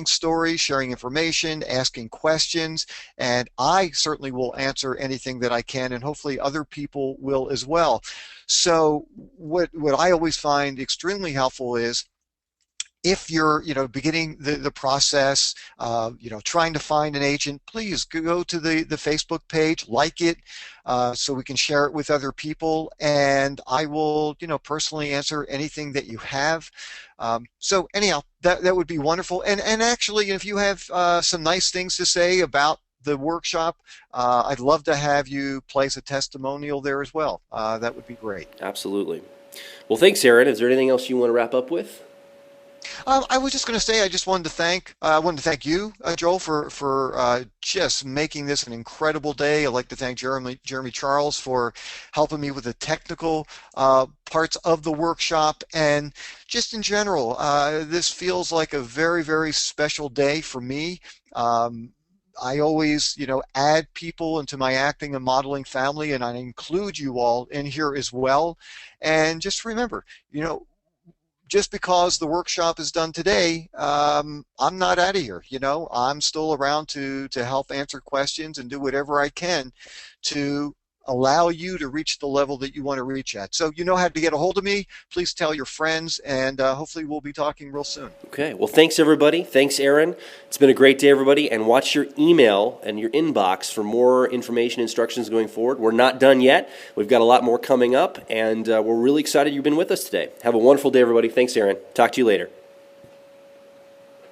stories, sharing information, asking questions, and I certainly will answer anything that I can, and hopefully other people will as well. So what I always find extremely helpful is if you're beginning the process, trying to find an agent, please go to the Facebook page, like it, so we can share it with other people, and I will personally answer anything that you have. So anyhow, that would be wonderful. And actually, if you have some nice things to say about the workshop, I'd love to have you place a testimonial there as well. That would be great. Absolutely. Well, thanks, Aaron. Is there anything else you want to wrap up with? I was just going to say, I wanted to thank you, Joel, for just making this an incredible day. I'd like to thank Jeremy Charles for helping me with the technical parts of the workshop, and just in general, this feels like a very, very special day for me. I always, add people into my acting and modeling family, and I include you all in here as well. And just remember, just because the workshop is done today, I'm not out of here. I'm still around to help answer questions and do whatever I can to allow you to reach the level that you want to reach at. So you know how to get a hold of me. Please tell your friends, and hopefully we'll be talking real soon. Okay. Well, thanks, everybody. Thanks, Aaron. It's been a great day, everybody. And watch your email and your inbox for more information, instructions going forward. We're not done yet. We've got a lot more coming up, and we're really excited you've been with us today. Have a wonderful day, everybody. Thanks, Aaron. Talk to you later.